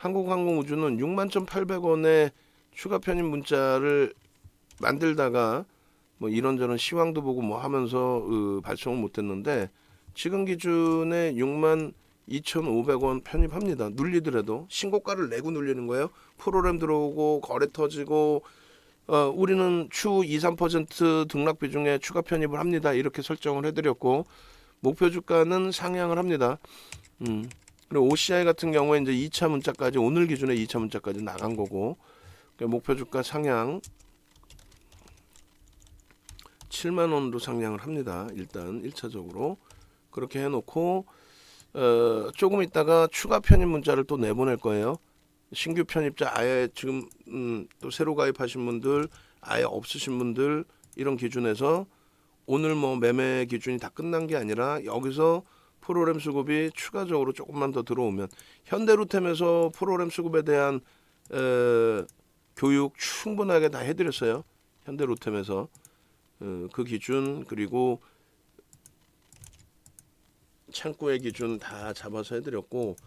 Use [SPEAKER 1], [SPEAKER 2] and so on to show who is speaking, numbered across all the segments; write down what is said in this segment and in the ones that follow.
[SPEAKER 1] 한국항공우주는 61,800원에 추가 편입 문자를 만들다가 뭐 이런저런 시황도 보고 뭐 하면서 발송을 못했는데 지금 기준에 62,500원 편입합니다. 눌리더라도 신고가를 내고 눌리는 거예요. 프로그램 들어오고 거래 터지고 우리는 추 2, 3% 등락 비중에 추가 편입을 합니다. 이렇게 설정을 해드렸고 목표 주가는 상향을 합니다. 그리고 OCI 같은 경우에 이제 2차 문자까지 오늘 기준에 2차 문자까지 나간 거고 목표 주가 상향 7만 원으로 상향을 합니다. 일단 1차적으로 그렇게 해놓고 조금 있다가 추가 편입 문자를 또 내보낼 거예요. 신규 편입자 아예 지금 또 새로 가입하신 분들 아예 없으신 분들 이런 기준에서 오늘 뭐 매매 기준이 다 끝난 게 아니라 여기서 프로그램 수급이 추가적으로 조금만 더 들어오면 현대로템에서 프로그램 수급에 대한 교육 충분하게 다 해드렸어요. 현대로템에서 그 기준 그리고 창구의 기준 다 잡아서 해드렸고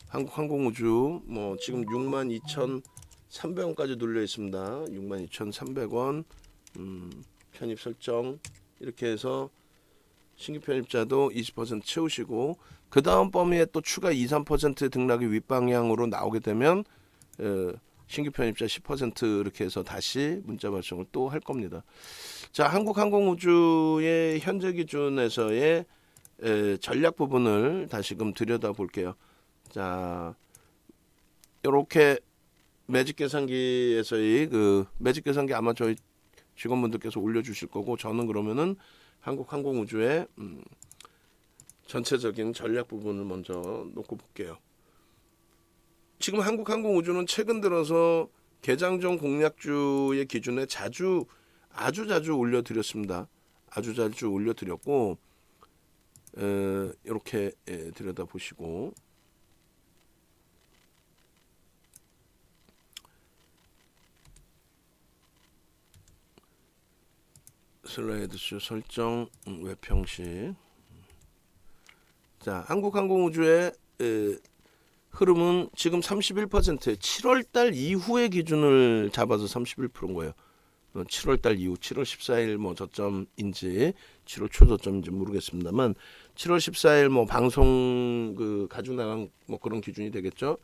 [SPEAKER 1] 한국항공우주 뭐 지금 62,300원까지 눌려 있습니다. 62,300원 편입 설정 이렇게 해서 신규 편입자도 20% 채우시고 그 다음 범위에 또 추가 2, 3% 등락이 윗방향으로 나오게 되면 신규 편입자 10% 이렇게 해서 다시 문자 발송을 또 할 겁니다. 자, 한국항공우주의 현재 기준에서의 전략 부분을 다시금 들여다 볼게요. 자, 이렇게 매직 계산기에서의 그 매직 계산기 아마 저희 직원분들께서 올려주실 거고 저는 그러면은 한국항공우주의 전체적인 전략 부분을 먼저 놓고 볼게요. 지금 한국항공우주는 최근 들어서 개장 전 공략주의 기준에 아주 자주 올려드렸습니다. 아주 자주 올려드렸고 이렇게 들여다 보시고 슬라이드 수 설정 웹 형식. 자, 한국항공우주의 흐름은 지금 31% 7월달 이후의 기준을 잡아서 31%인 거예요. 7월달 이후 7월 14일 뭐 저점인지 7월 초 저점인지 모르겠습니다만 7월 14일 뭐 방송 그 가지고 나간 뭐 그런 기준이 되겠죠.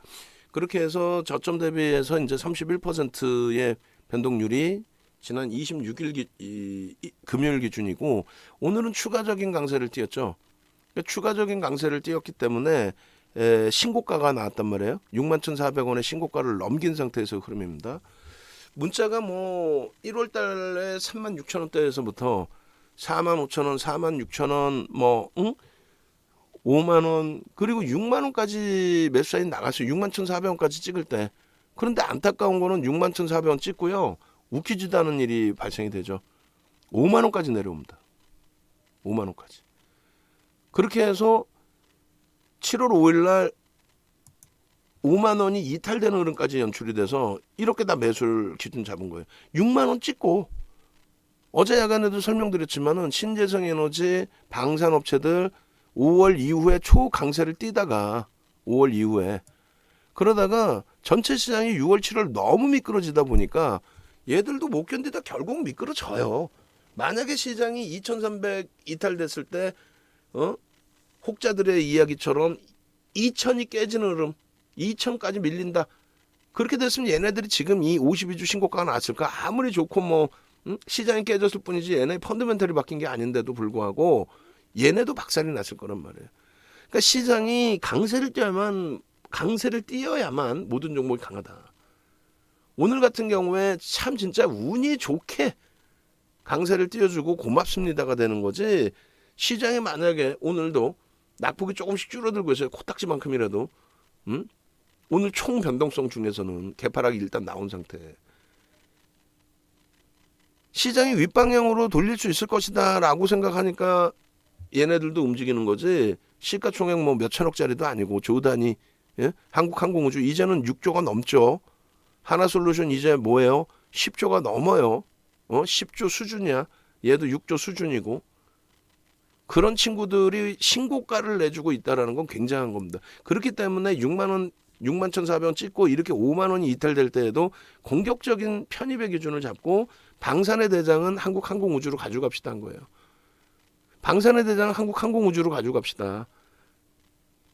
[SPEAKER 1] 그렇게 해서 저점 대비해서 이제 31%의 변동률이 지난 26일 금요일 기준이고 오늘은 추가적인 강세를 띄었죠. 그러니까 추가적인 강세를 띄었기 때문에 신고가가 나왔단 말이에요. 61,400원의 신고가를 넘긴 상태에서 흐름입니다. 문자가 뭐 1월 달에 36,000원대에서부터 45,000원, 46,000원 뭐 5만원 그리고 6만원까지 매수 사인 나갔어요. 61,400원까지 찍을 때. 그런데 안타까운 거는 61,400원 찍고요. 웃기지도 않은 일이 발생이 되죠. 5만원까지 내려옵니다. 5만원까지. 그렇게 해서 7월 5일날 5만원이 이탈되는 흐름까지 연출이 돼서 이렇게 다 매수를 기준 잡은 거예요. 6만원 찍고 어제 야간에도 설명드렸지만은 신재생에너지 방산업체들 5월 이후에 초강세를 띠다가 5월 이후에 그러다가 전체 시장이 6월 7월 너무 미끄러지다 보니까 얘들도 못 견디다 결국 미끄러져요. 만약에 시장이 2300 이탈됐을 때 혹자들의 이야기처럼 2000이 깨지는 흐름 2000까지 밀린다. 그렇게 됐으면 얘네들이 지금 이 52주 신고가가 나왔을까? 아무리 좋고 뭐 시장이 깨졌을 뿐이지 얘네 펀더멘털이 바뀐 게 아닌데도 불구하고 얘네도 박살이 났을 거란 말이에요. 그러니까 시장이 강세를 띄어야만 모든 종목이 강하다. 오늘 같은 경우에 참 진짜 운이 좋게 강세를 띄워주고 고맙습니다가 되는 거지. 시장이 만약에 오늘도 낙폭이 조금씩 줄어들고 있어요. 코딱지만큼이라도. 오늘 총 변동성 중에서는 개파락이 일단 나온 상태. 시장이 윗방향으로 돌릴 수 있을 것이다 라고 생각하니까 얘네들도 움직이는 거지. 시가총액 뭐 몇천억짜리도 아니고 조단위 한국항공우주 이제는 6조가 넘죠. 하나솔루션 이제 뭐예요? 10조가 넘어요. 10조 수준이야. 얘도 6조 수준이고. 그런 친구들이 신고가를 내주고 있다는 건 굉장한 겁니다. 그렇기 때문에 6만 원 61,400원 찍고 이렇게 5만 원이 이탈될 때에도 공격적인 편입의 기준을 잡고 방산의 대장은 한국항공우주로 가져갑시다 한 거예요. 방산의 대장은 한국항공우주로 가져갑시다.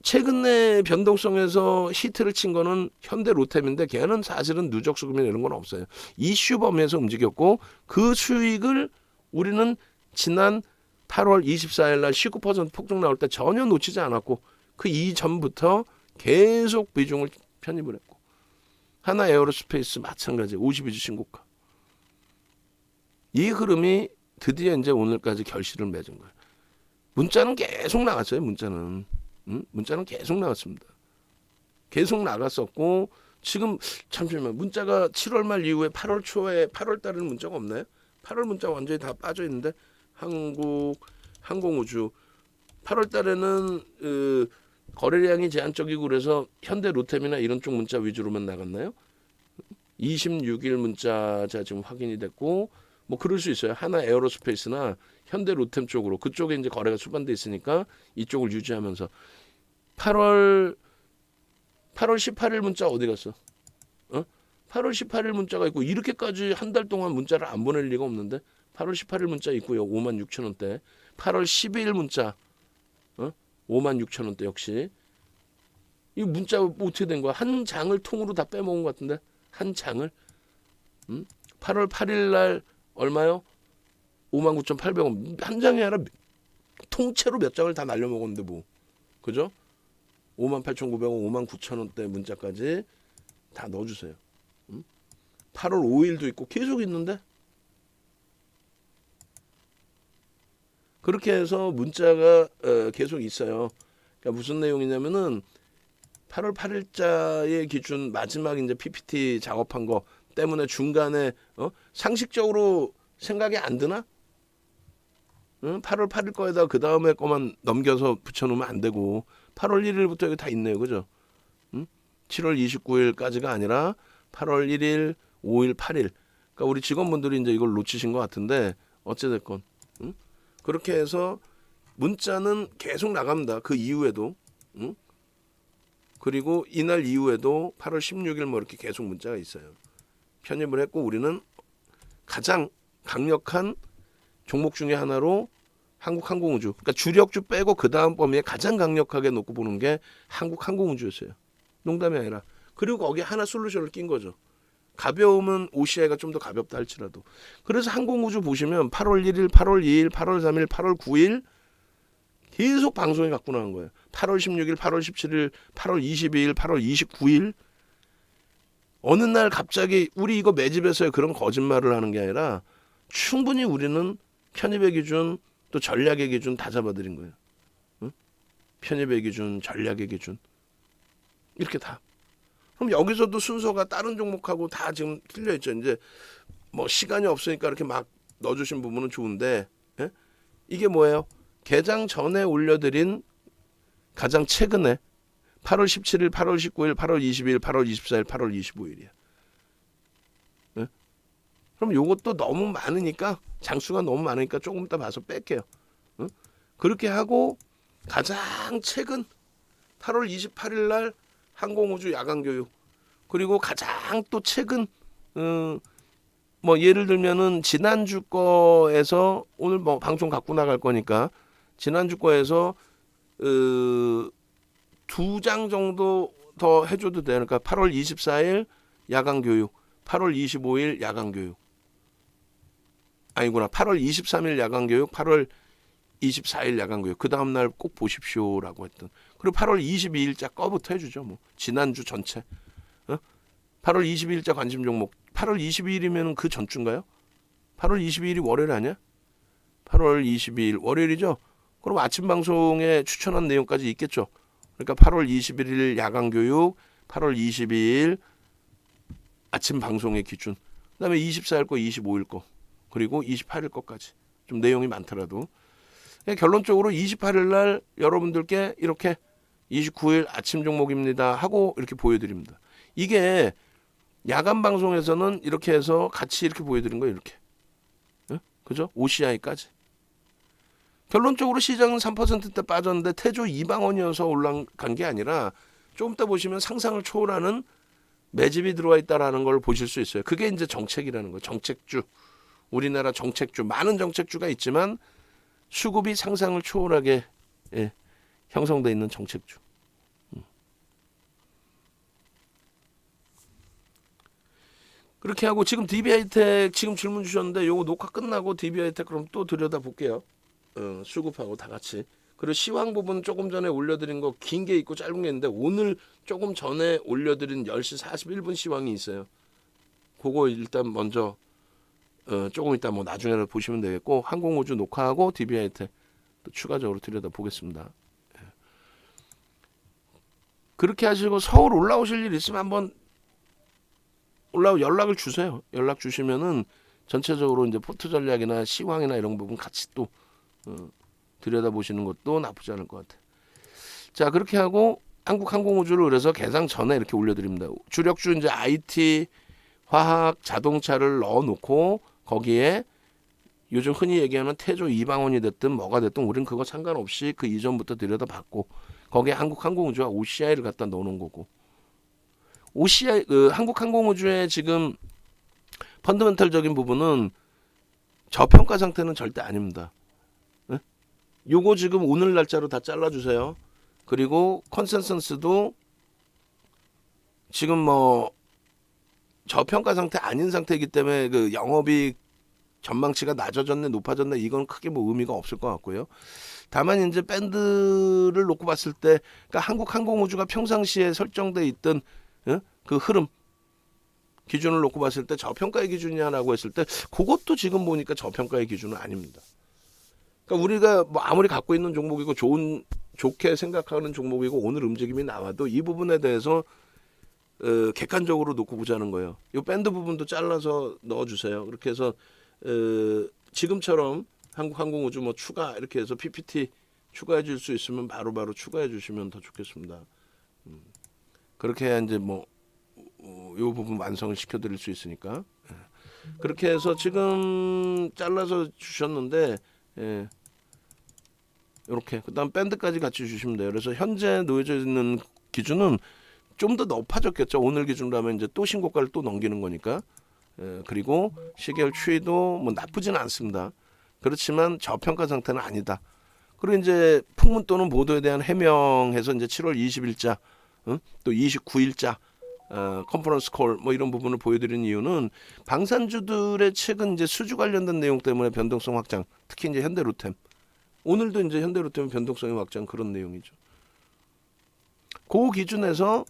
[SPEAKER 1] 최근 내 변동성에서 히트를 친 거는 현대 로템인데 걔는 사실은 누적 수급이나 이런 건 없어요. 이슈 범위에서 움직였고 그 수익을 우리는 지난 8월 24일 날 19% 폭등 나올 때 전혀 놓치지 않았고 그 이전부터 계속 비중을 편입을 했고 하나 에어로스페이스 마찬가지 52주 신고가. 이 흐름이 드디어 이제 오늘까지 결실을 맺은 거예요. 문자는 계속 나갔어요. 문자는 계속 나갔습니다. 계속 나갔었고 지금 잠시만 문자가 7월 말 이후에 8월 초에 8월 달에는 문자가 없나요? 8월 문자 완전히 다 빠져 있는데 항공우주 8월 달에는 거래량이 제한적이고 그래서 현대 로템이나 이런 쪽 문자 위주로만 나갔나요? 26일 문자 지금 확인이 됐고 뭐 그럴 수 있어요. 하나 에어로스페이스나 현대 로템 쪽으로 그쪽에 이제 거래가 수반돼 있으니까 이쪽을 유지하면서 8월 18일 문자 어디 갔어? 8월 18일 문자가 있고 이렇게까지 한 달 동안 문자를 안 보낼 리가 없는데 8월 18일 문자 있고요. 56,000원대. 8월 12일 문자 56,000원대 역시. 이 문자 어떻게 된 거야? 한 장을 통으로 다 빼먹은 것 같은데 한 장을 8월 8일 날 얼마요? 59,800원. 한 장이 아니라 통째로 몇 장을 다 날려먹었는데 뭐. 그죠? 58,900원, 59,000원대 문자까지 다 넣어주세요. 8월 5일도 있고 계속 있는데 그렇게 해서 문자가 계속 있어요. 그러니까 무슨 내용이냐면은 8월 8일자의 기준 마지막 이제 PPT 작업한 거 때문에 중간에 상식적으로 생각이 안 드나? 8월 8일 거에다 그 다음에 거만 넘겨서 붙여놓으면 안 되고 8월 1일부터 여기 다 있네요. 그죠? 7월 29일까지가 아니라 8월 1일, 5일, 8일. 그러니까 우리 직원분들이 이제 이걸 놓치신 것 같은데 어찌됐건 그렇게 해서 문자는 계속 나갑니다. 그 이후에도 그리고 이날 이후에도 8월 16일 뭐 이렇게 계속 문자가 있어요. 편입을 했고 우리는 가장 강력한 종목 중에 하나로 한국항공우주. 그러니까 주력주 빼고 그 다음 범위에 가장 강력하게 놓고 보는 게 한국항공우주였어요. 농담이 아니라. 그리고 거기에 하나 솔루션을 낀 거죠. 가벼우면 OCI가 좀 더 가볍다 할지라도. 그래서 항공우주 보시면 8월 1일, 8월 2일, 8월 3일, 8월 9일 계속 방송에 갖고 나온 거예요. 8월 16일, 8월 17일, 8월 22일, 8월 29일 어느 날 갑자기 우리 이거 매집해서요 그런 거짓말을 하는 게 아니라 충분히 우리는 편입의 기준 또 전략의 기준 다 잡아드린 거예요. 편입의 기준, 전략의 기준 이렇게 다. 그럼 여기서도 순서가 다른 종목하고 다 지금 틀려 있죠. 이제 뭐 시간이 없으니까 이렇게 막 넣어주신 부분은 좋은데 이게 뭐예요? 개장 전에 올려드린 가장 최근에 8월 17일, 8월 19일, 8월 22일, 8월 24일, 8월 25일이야. 그럼 요것도 너무 많으니까 장수가 너무 많으니까 조금 이따 봐서 뺄게요. 그렇게 하고 가장 최근 8월 28일 날 항공우주 야간교육 그리고 가장 또 최근 뭐 예를 들면은 지난주 거에서 오늘 뭐 방송 갖고 나갈 거니까 지난주 거에서 2장 정도 더 해줘도 돼요. 그러니까 8월 24일 야간교육 8월 25일 야간교육 아니구나 8월 23일 야간교육 8월 24일 야간교육 그 다음날 꼭 보십시오라고 했던 그리고 8월 22일자 거부터 해주죠. 뭐 지난주 전체 8월 22일자 관심 종목 8월 22일이면 그 전주인가요? 8월 22일이 월요일 아니야? 8월 22일 월요일이죠? 그럼 아침 방송에 추천한 내용까지 있겠죠. 그러니까 8월 21일 야간교육 8월 22일 아침 방송의 기준 그 다음에 24일 거 25일 거 그리고 28일 거까지 좀 내용이 많더라도 결론적으로 28일 날 여러분들께 이렇게 29일 아침 종목입니다 하고 이렇게 보여드립니다. 이게 야간 방송에서는 이렇게 해서 같이 이렇게 보여드린 거예요. 이렇게 그죠? OCI까지 결론적으로 시장은 3%대 빠졌는데 태조 2방언이어서 올라간 게 아니라 좀 이따 보시면 상상을 초월하는 매집이 들어와 있다라는 걸 보실 수 있어요. 그게 이제 정책이라는 거예요. 정책주. 우리나라 정책주. 많은 정책주가 있지만 수급이 상상을 초월하게 형성되어 있는 정책주. 그렇게 하고 지금 DB하이텍 지금 질문 주셨는데 요거 녹화 끝나고 DB하이텍 그럼 또 들여다볼게요. 수급하고 다 같이. 그리고 시황 부분 조금 전에 올려드린 거 긴 게 있고 짧은 게 있는데 오늘 조금 전에 올려드린 10시 41분 시황이 있어요. 그거 일단 먼저 조금 이따 뭐 나중에 보시면 되겠고 항공우주 녹화하고 DB하이텍 또 추가적으로 들여다보겠습니다. 그렇게 하시고 서울 올라오실 일 있으면 한번 연락을 주세요. 연락 주시면은 전체적으로 이제 포트 전략이나 시황이나 이런 부분 같이 또 들여다보시는 것도 나쁘지 않을 것 같아요. 자, 그렇게 하고 한국항공우주를 그래서 개장 전에 이렇게 올려드립니다. 주력주 이제 IT, 화학, 자동차를 넣어놓고 거기에 요즘 흔히 얘기하는 태조 이방원이 됐든 뭐가 됐든 우린 그거 상관없이 그 이전부터 들여다봤고 거기에 한국항공우주와 OCI를 갖다 넣어놓은 거고 OCI 한국항공우주의 지금 펀더멘털적인 부분은 저평가 상태는 절대 아닙니다. 요거 지금 오늘 날짜로 다 잘라주세요. 그리고 컨센서스도 지금 뭐 저평가 상태 아닌 상태이기 때문에 그 영업이 전망치가 낮아졌네 높아졌네 이건 크게 뭐 의미가 없을 것 같고요. 다만 이제 밴드를 놓고 봤을 때 그러니까 한국항공우주가 평상시에 설정돼 있던 그 흐름 기준을 놓고 봤을 때 저평가의 기준이냐라고 했을 때 그것도 지금 보니까 저평가의 기준은 아닙니다. 그러니까 우리가 뭐 아무리 갖고 있는 종목이고 좋게 생각하는 종목이고 오늘 움직임이 나와도 이 부분에 대해서 객관적으로 놓고 보자는 거예요. 이 밴드 부분도 잘라서 넣어주세요. 그렇게 해서 지금처럼 한국항공우주 뭐 추가 이렇게 해서 PPT 추가해 줄 수 있으면 바로바로 추가해 주시면 더 좋겠습니다. 그렇게 해야 이제 뭐 이 부분 완성을 시켜드릴 수 있으니까 그렇게 해서 지금 잘라서 주셨는데 이렇게 그다음 밴드까지 같이 주시면 돼요. 그래서 현재 놓여져 있는 기준은 좀 더 높아졌겠죠. 오늘 기준으로 하면 이제 또 신고가를 또 넘기는 거니까. 그리고 시계열 추이도 뭐 나쁘지는 않습니다. 그렇지만 저평가 상태는 아니다. 그리고 이제 풍문 또는 보도에 대한 해명해서 이제 7월 20일자, 또 29일자 컨퍼런스 콜 뭐 이런 부분을 보여드리는 이유는 방산주들의 최근 이제 수주 관련된 내용 때문에 변동성 확장, 특히 이제 현대로템. 오늘도 이제 현대로템 변동성의 확장 그런 내용이죠. 그 기준에서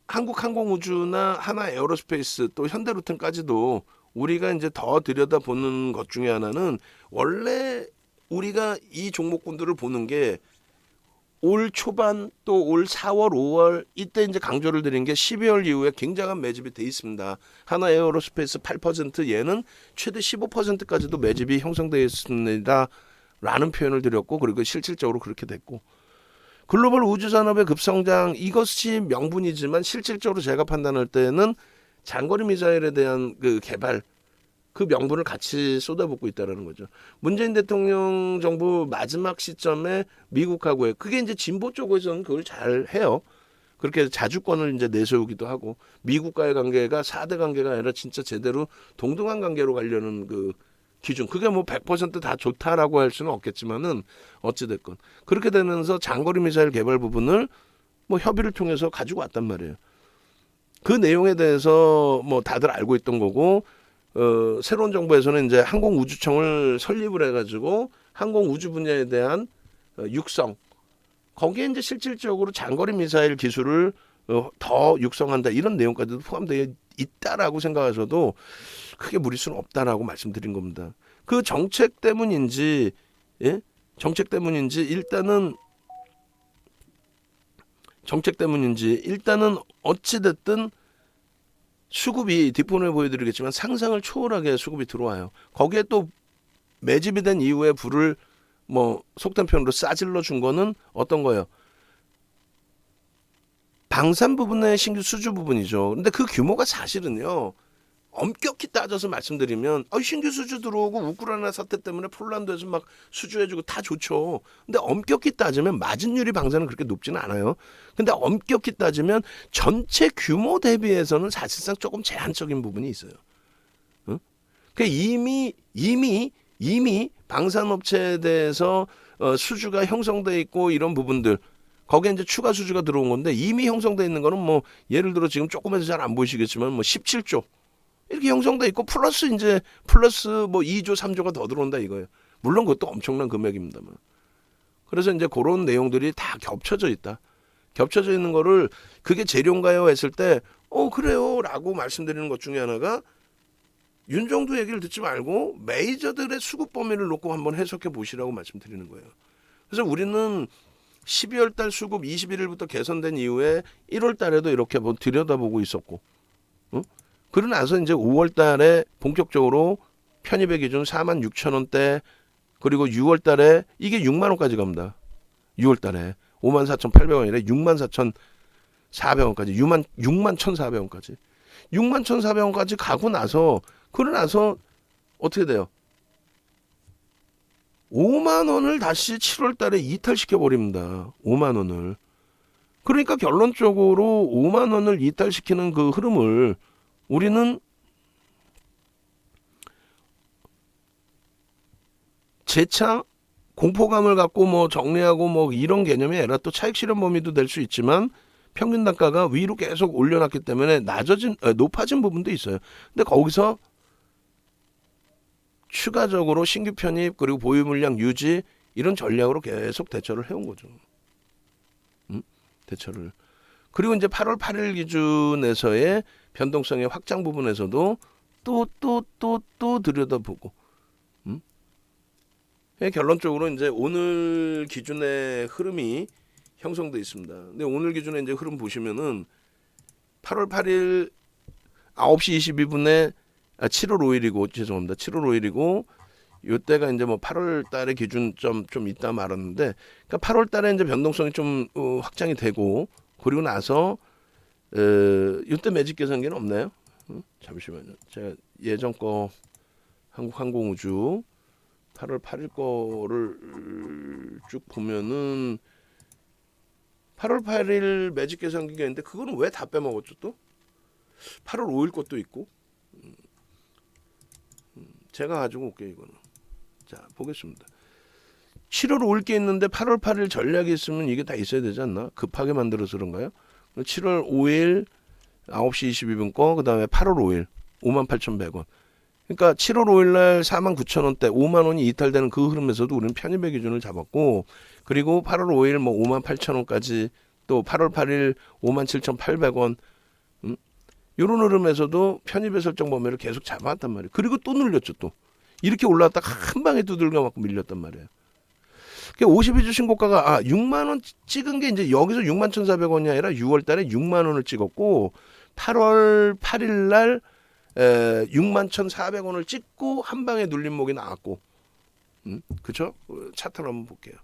[SPEAKER 1] 한국항공우주나 하나에어로스페이스 또 현대로템까지도 우리가 이제 더 들여다보는 것 중에 하나는 원래 우리가 이 종목군들을 보는 게 올 초반 또 올 4월, 5월 이때 이제 강조를 드린 게 12월 이후에 굉장한 매집이 돼 있습니다. 하나에어로스페이스 8% 얘는 최대 15%까지도 매집이 형성되어 있습니다. 라는 표현을 드렸고 그리고 실질적으로 그렇게 됐고 글로벌 우주산업의 급성장 이것이 명분이지만 실질적으로 제가 판단할 때는 장거리 미사일에 대한 그 개발 그 명분을 같이 쏟아붓고 있다는 거죠. 문재인 대통령 정부 마지막 시점에 미국하고의 그게 이제 진보 쪽에서는 그걸 잘 해요. 그렇게 자주권을 이제 내세우기도 하고 미국과의 관계가 4대 관계가 아니라 진짜 제대로 동등한 관계로 가려는 그 기준 그게 뭐 100% 다 좋다라고 할 수는 없겠지만은 어찌됐건 그렇게 되면서 장거리 미사일 개발 부분을 뭐 협의를 통해서 가지고 왔단 말이에요. 그 내용에 대해서 뭐 다들 알고 있던 거고 새로운 정부에서는 이제 항공우주청을 설립을 해가지고 항공우주 분야에 대한 육성 거기에 이제 실질적으로 장거리 미사일 기술을 더 육성한다 이런 내용까지도 포함되어 있다라고 생각하셔도 크게 무리수는 없다라고 말씀드린 겁니다. 그 정책 때문인지 정책 때문인지 일단은 어찌 됐든 수급이 뒷부분에 보여드리겠지만 상상을 초월하게 수급이 들어와요. 거기에 또 매집이 된 이후에 불을 뭐 속된 표현으로 싸질러 준 거는 어떤 거예요? 방산 부분의 신규 수주 부분이죠. 근데 그 규모가 사실은요 엄격히 따져서 말씀드리면 신규 수주 들어오고 우크라이나 사태 때문에 폴란드에서 막 수주해주고 다 좋죠. 근데 엄격히 따지면 마진율이 방사는 그렇게 높지는 않아요. 근데 엄격히 따지면 전체 규모 대비해서는 사실상 조금 제한적인 부분이 있어요. 응? 그러니까 이미 방산업체에 대해서 수주가 형성돼 있고 이런 부분들 거기에 이제 추가 수주가 들어온 건데 이미 형성돼 있는 거는 뭐 예를 들어 지금 조금해서 잘 안 보이시겠지만 뭐 17조 이렇게 형성돼 있고 플러스 뭐 2조 3조가 더 들어온다 이거예요. 물론 그것도 엄청난 금액입니다만. 그래서 이제 그런 내용들이 다 겹쳐져 있다. 겹쳐져 있는 거를 그게 재료인가요 했을 때 그래요라고 말씀드리는 것 중에 하나가 윤정도 얘기를 듣지 말고 메이저들의 수급 범위를 놓고 한번 해석해 보시라고 말씀드리는 거예요. 그래서 우리는 12월 달 수급 21일부터 개선된 이후에 1월 달에도 이렇게 뭐 들여다보고 있었고 그러고 나서 이제 5월 달에 본격적으로 편입의 기준 46,000원대 그리고 6월 달에 이게 6만 원까지 갑니다. 6월 달에 54,800원이래 64,400원까지 61,400원까지 61,400원까지 가고 나서 그러고 나서 어떻게 돼요? 5만 원을 다시 7월 달에 이탈시켜 버립니다. 5만 원을. 그러니까 결론적으로 5만 원을 이탈시키는 그 흐름을 우리는 재차 공포감을 갖고 뭐 정리하고 뭐 이런 개념이 아니라 또 차익 실현 범위도 될 수 있지만 평균 단가가 위로 계속 올려놨기 때문에 높아진 부분도 있어요. 근데 거기서 추가적으로 신규 편입 그리고 보유 물량 유지 이런 전략으로 계속 대처를 해온 거죠. 대처를. 그리고 이제 8월 8일 기준에서의 변동성의 확장 부분에서도 또 들여다보고 결론적으로 이제 오늘 기준의 흐름이 형성돼 있습니다. 근데 오늘 기준에 이제 흐름 보시면은 8월 8일 9시 22분에 7월 5일이고 죄송합니다. 7월 5일이고 요때가 이제 뭐 8월 달의 기준점 좀 있다 말았는데 그러니까 8월 달에 이제 변동성이 좀 확장이 되고 그리고 나서 요때 매직 계산기는 없나요? 잠시만요. 제가 예전 거 한국항공우주 8월 8일 거를 쭉 보면은 8월 8일 매직 계산기가 있는데 그거는 왜 다 빼먹었죠 또? 8월 5일 것도 있고 제가 가지고 올게요 이거는. 자 보겠습니다. 7월 5일 게 있는데 8월 8일 전략이 있으면 이게 다 있어야 되지 않나? 급하게 만들어서 그런가요? 7월 5일 9시 22분 거 그다음에 8월 5일 58,100원. 그러니까 7월 5일 날 49,000원대 5만 원이 이탈되는 그 흐름에서도 우리는 편입의 기준을 잡았고 그리고 8월 5일 뭐 58,000원까지 또 8월 8일 57,800원 이런 흐름에서도 편입의 설정 범위를 계속 잡아왔단 말이에요. 그리고 또 눌렸죠 또. 이렇게 올라왔다가 한 방에 두들겨 맞고 밀렸단 말이에요. 52주 신고가가 6만 원 찍은 게 이제 여기서 61,400원이 아니라 6월 달에 6만 원을 찍었고 8월 8일 날 61,400원을 찍고 한 방에 눌림목이 나왔고 그렇죠? 차트를 한번 볼게요.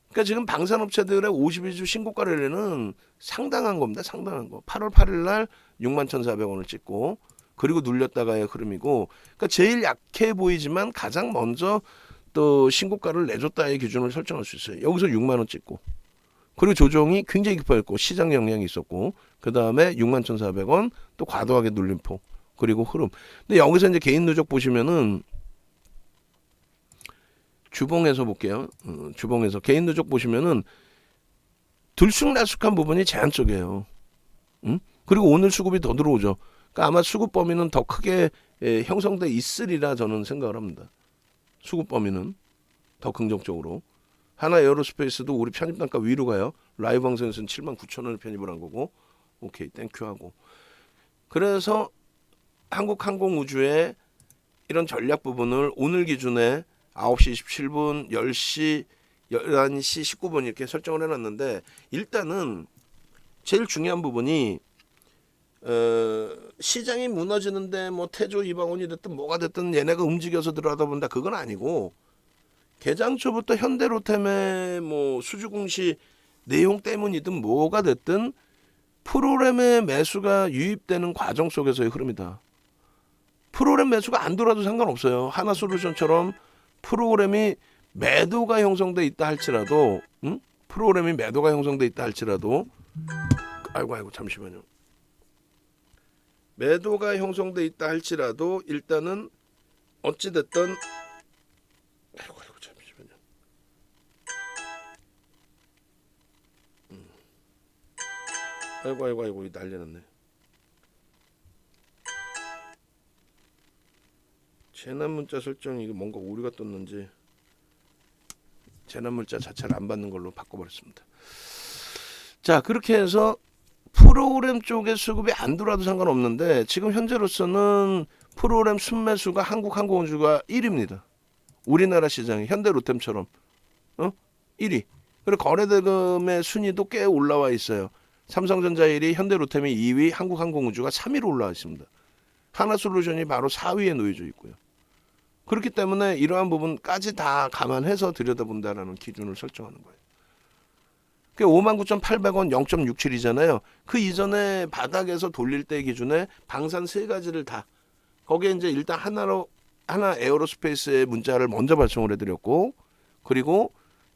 [SPEAKER 1] 그러니까 지금 방산업체들의 52주 신고가래는 상당한 겁니다. 상당한 거. 8월 8일 날 61,400원을 찍고 그리고 눌렸다가의 흐름이고 그러니까 제일 약해 보이지만 가장 먼저 또 신고가를 내줬다의 기준을 설정할 수 있어요. 여기서 6만 원 찍고 그리고 조정이 굉장히 깊어졌고 시장 영향이 있었고 그 다음에 61,400원 또 과도하게 눌림폭 그리고 흐름. 근데 여기서 이제 개인 누적 보시면은 주봉에서 볼게요. 주봉에서 개인 누적 보시면은 들쑥날쑥한 부분이 제한적이에요. 그리고 오늘 수급이 더 들어오죠. 그러니까 아마 수급 범위는 더 크게 형성돼 있으리라 저는 생각을 합니다. 수급 범위는 더 긍정적으로. 하나 에어로스페이스도 우리 편입 단가 위로 가요. 라이브 방송에서는 79,000원을 편입을 한 거고 오케이 땡큐 하고. 그래서 한국항공우주의 이런 전략 부분을 오늘 기준에 9시 27분, 10시, 11시 19분 이렇게 설정을 해놨는데 일단은 제일 중요한 부분이 시장이 무너지는데 뭐 태조 이방원이 됐든 뭐가 됐든 얘네가 움직여서 들어가다 본다 그건 아니고 개장 초부터 현대로템의 뭐 수주공시 내용 때문이든 뭐가 됐든 프로그램의 매수가 유입되는 과정 속에서의 흐름이다. 프로그램 매수가 안 들어와도 상관없어요. 하나솔루션처럼 프로그램이 매도가 형성돼 있다 할지라도, 프로그램이 매도가 형성돼 있다 할지라도, 아이고 잠시만요. 매도가 형성돼 있다 할지라도 일단은 어찌 됐든, 아이고 잠시만요. 아이고 난리 났네. 재난 문자 설정이 이게 뭔가 오류가 떴는지 재난 문자 자체를 안 받는 걸로 바꿔버렸습니다. 자, 그렇게 해서 프로그램 쪽에 수급이 안 들어와도 상관없는데 지금 현재로서는 프로그램 순매수가 한국항공우주가 1위입니다. 우리나라 시장에 현대로템처럼 1위. 그리고 거래대금의 순위도 꽤 올라와 있어요. 삼성전자 1위, 현대로템이 2위, 한국항공우주가 3위로 올라와 있습니다. 하나솔루션이 바로 4위에 놓여져 있고요. 그렇기 때문에 이러한 부분까지 다 감안해서 들여다본다라는 기준을 설정하는 거예요. 59,800원 0.67이잖아요. 그 이전에 바닥에서 돌릴 때 기준에 방산 세 가지를 다 거기에 이제 일단 하나 에어로스페이스의 문자를 먼저 발송을 해드렸고, 그리고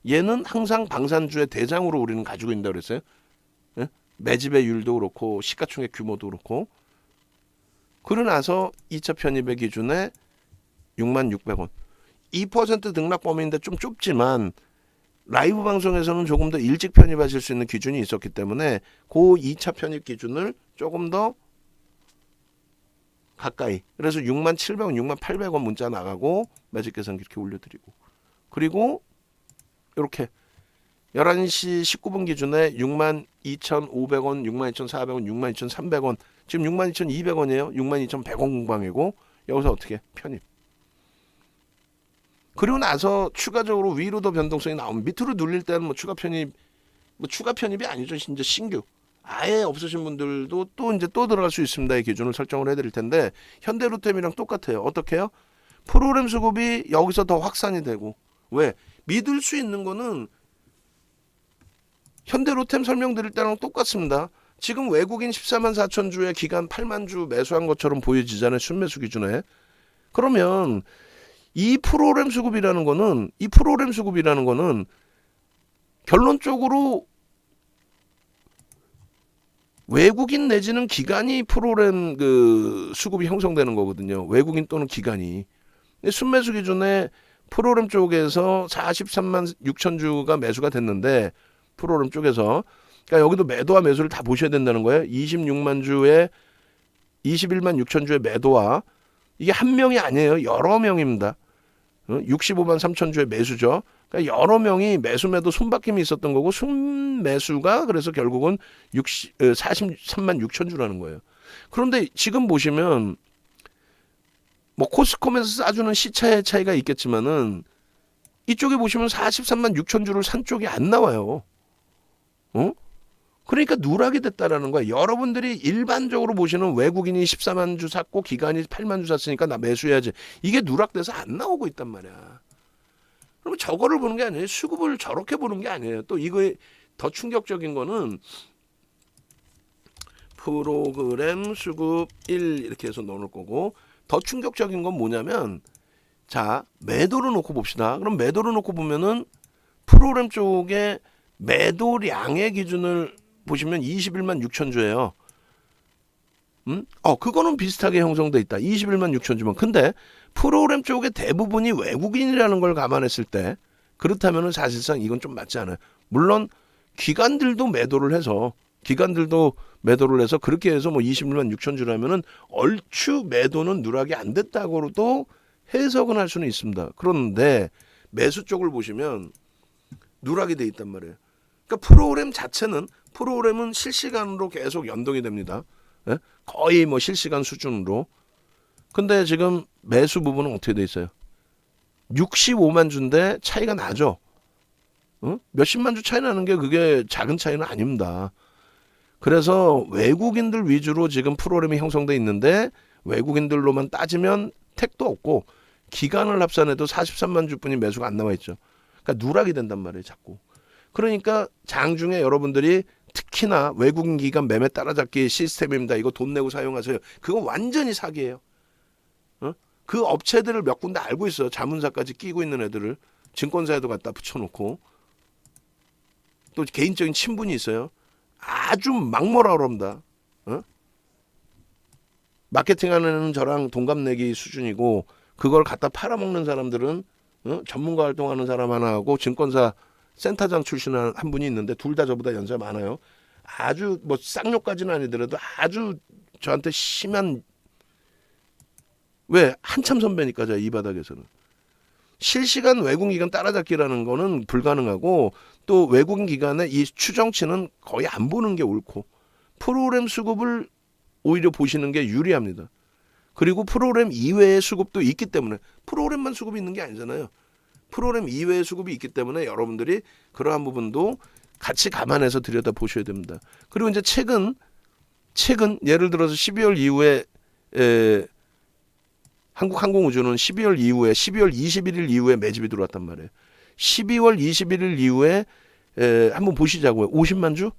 [SPEAKER 1] 얘는 항상 방산주의 대장으로 우리는 가지고 있다고 그랬어요. 예? 매집의 율도 그렇고 시가총액 규모도 그렇고. 그러고 나서 2차 편입의 기준에 66,600원 2% 등락 범위인데 좀 좁지만 라이브 방송에서는 조금 더 일찍 편입하실 수 있는 기준이 있었기 때문에 그 2차 편입 기준을 조금 더 가까이, 그래서 67,000원 68,000원 문자 나가고 매직 계산 이렇게 올려드리고, 그리고 이렇게 11시 19분 기준에 62,500원 62,400원 62,300원 지금 62,200원이에요 62,100원 공방이고, 여기서 어떻게 편입. 그리고 나서 추가적으로 위로 더 변동성이 나오면 밑으로 눌릴 때는 추가 편입이 아니죠. 이제 신규 아예 없으신 분들도 또 이제 또 들어갈 수 있습니다의 기준을 설정을 해드릴 텐데, 현대로템이랑 똑같아요. 어떻게 해요? 프로그램 수급이 여기서 더 확산이 되고, 왜? 믿을 수 있는 거는 현대로템 설명드릴 때랑 똑같습니다. 지금 외국인 14만 4천 주에 기간 8만 주 매수한 것처럼 보여지잖아요. 순매수 기준에. 그러면 이 프로그램 수급이라는 거는 결론적으로 외국인 내지는 기관이 프로그램 수급이 형성되는 거거든요. 외국인 또는 기관이. 순매수 기준에 프로그램 쪽에서 43만 6천 주가 매수가 됐는데, 프로그램 쪽에서, 그러니까 여기도 매도와 매수를 다 보셔야 된다는 거예요. 26만 주에 21만 6천 주의 매도와, 이게 한 명이 아니에요. 여러 명입니다. 65만 3천 주의 매수죠. 그러니까 여러 명이 매도 손바뀜이 있었던 거고, 순매수가 그래서 결국은 43만 6천 주라는 거예요. 그런데 지금 보시면 코스콤에서 싸주는 시차의 차이가 있겠지만은 이쪽에 보시면 43만 6천 주를 산 쪽이 안 나와요. 그러니까 누락이 됐다라는 거야. 여러분들이 일반적으로 보시는 외국인이 14만 주 샀고 기관이 8만 주 샀으니까 나 매수해야지. 이게 누락돼서 안 나오고 있단 말이야. 그러면 저거를 보는 게 아니에요. 수급을 저렇게 보는 게 아니에요. 또 이거에 더 충격적인 거는 프로그램 수급 1 이렇게 해서 넣을 거고, 더 충격적인 건 뭐냐면, 자, 매도를 놓고 봅시다. 그럼 매도를 놓고 보면은 프로그램 쪽에 매도량의 기준을 보시면 21만 6천 주예요. 그거는 비슷하게 형성돼 있다. 21만 6천 주면. 근데 프로그램 쪽의 대부분이 외국인이라는 걸 감안했을 때, 그렇다면은 사실상 이건 좀 맞지 않아요. 물론 기관들도 매도를 해서 그렇게 해서 21만 6천 주라면은 얼추 매도는 누락이 안 됐다고도 해석은 할 수는 있습니다. 그런데 매수 쪽을 보시면 누락이 돼 있단 말이에요. 그러니까 프로그램은 실시간으로 계속 연동이 됩니다. 예? 거의 실시간 수준으로. 근데 지금 매수 부분은 어떻게 돼 있어요? 65만 주인데 차이가 나죠. 몇십만 주 차이 나는 게 그게 작은 차이는 아닙니다. 그래서 외국인들 위주로 지금 프로그램이 형성돼 있는데, 외국인들로만 따지면 택도 없고 기간을 합산해도 43만 주뿐이 매수가 안 나와 있죠. 그러니까 누락이 된단 말이에요, 자꾸. 그러니까 장중에 여러분들이 특히나 외국인 기관 매매 따라잡기 시스템입니다. 이거 돈 내고 사용하세요. 그거 완전히 사기예요. 그 업체들을 몇 군데 알고 있어요. 자문사까지 끼고 있는 애들을 증권사에도 갖다 붙여놓고 또 개인적인 친분이 있어요. 아주 막뭐라 그럽니다. 어? 마케팅하는 저랑 동갑내기 수준이고 그걸 갖다 팔아먹는 사람들은 전문가 활동하는 사람 하나하고 증권사 센터장 출신 한 분이 있는데 둘 다 저보다 연세 많아요. 아주 뭐 쌍욕까지는 아니더라도 아주 저한테 심한 왜 한참 선배니까 이 바닥에서는 실시간 외국인 기관 따라잡기라는 거는 불가능하고 또 외국인 기관의 이 추정치는 거의 안 보는 게 옳고 프로그램 수급을 오히려 보시는 게 유리합니다. 그리고 프로그램 이외의 수급도 있기 때문에 프로그램만 수급이 있는 게 아니잖아요. 프로그램 이외의 수급이 있기 때문에 여러분들이 그러한 부분도 같이 감안해서 들여다보셔야 됩니다. 그리고 이제 최근 예를 들어서 12월 이후에 한국항공우주는 12월 이후에 12월 21일 이후에 매집이 들어왔단 말이에요. 12월 21일 이후에 한번 보시자고요. 50만 주?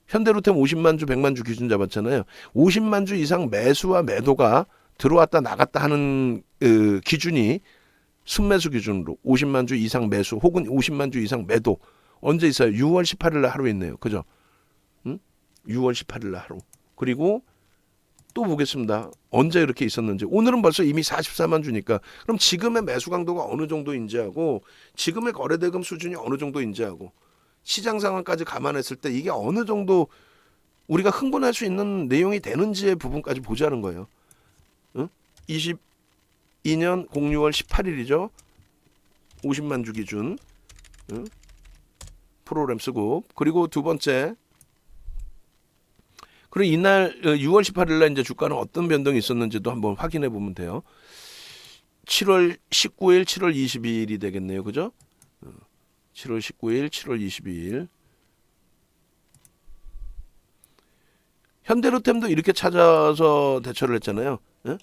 [SPEAKER 1] 현대로템 50만 주, 100만 주 기준 잡았잖아요. 50만 주 이상 매수와 매도가 들어왔다 나갔다 하는 기준이 순매수 기준으로 50만 주 이상 매수 혹은 50만 주 이상 매도 언제 있어요? 6월 18일 날 하루 있네요. 그죠? 6월 18일 날 하루. 그리고 또 보겠습니다. 언제 이렇게 있었는지. 오늘은 벌써 이미 44만 주니까 그럼 지금의 매수 강도가 어느 정도인지하고 지금의 거래대금 수준이 어느 정도인지하고 시장 상황까지 감안했을 때 이게 어느 정도 우리가 흥분할 수 있는 내용이 되는지의 부분까지 보자는 거예요. 22년 06월 18일이죠. 50만 주 기준 프로그램 수급. 그리고 두 번째 그리고 이날 6월 18일 날 이제 주가는 어떤 변동이 있었는지도 한번 확인해 보면 돼요. 7월 19일, 7월 22일이 되겠네요. 그죠? 7월 19일, 7월 22일. 현대로템도 이렇게 찾아서 대처를 했잖아요. 예?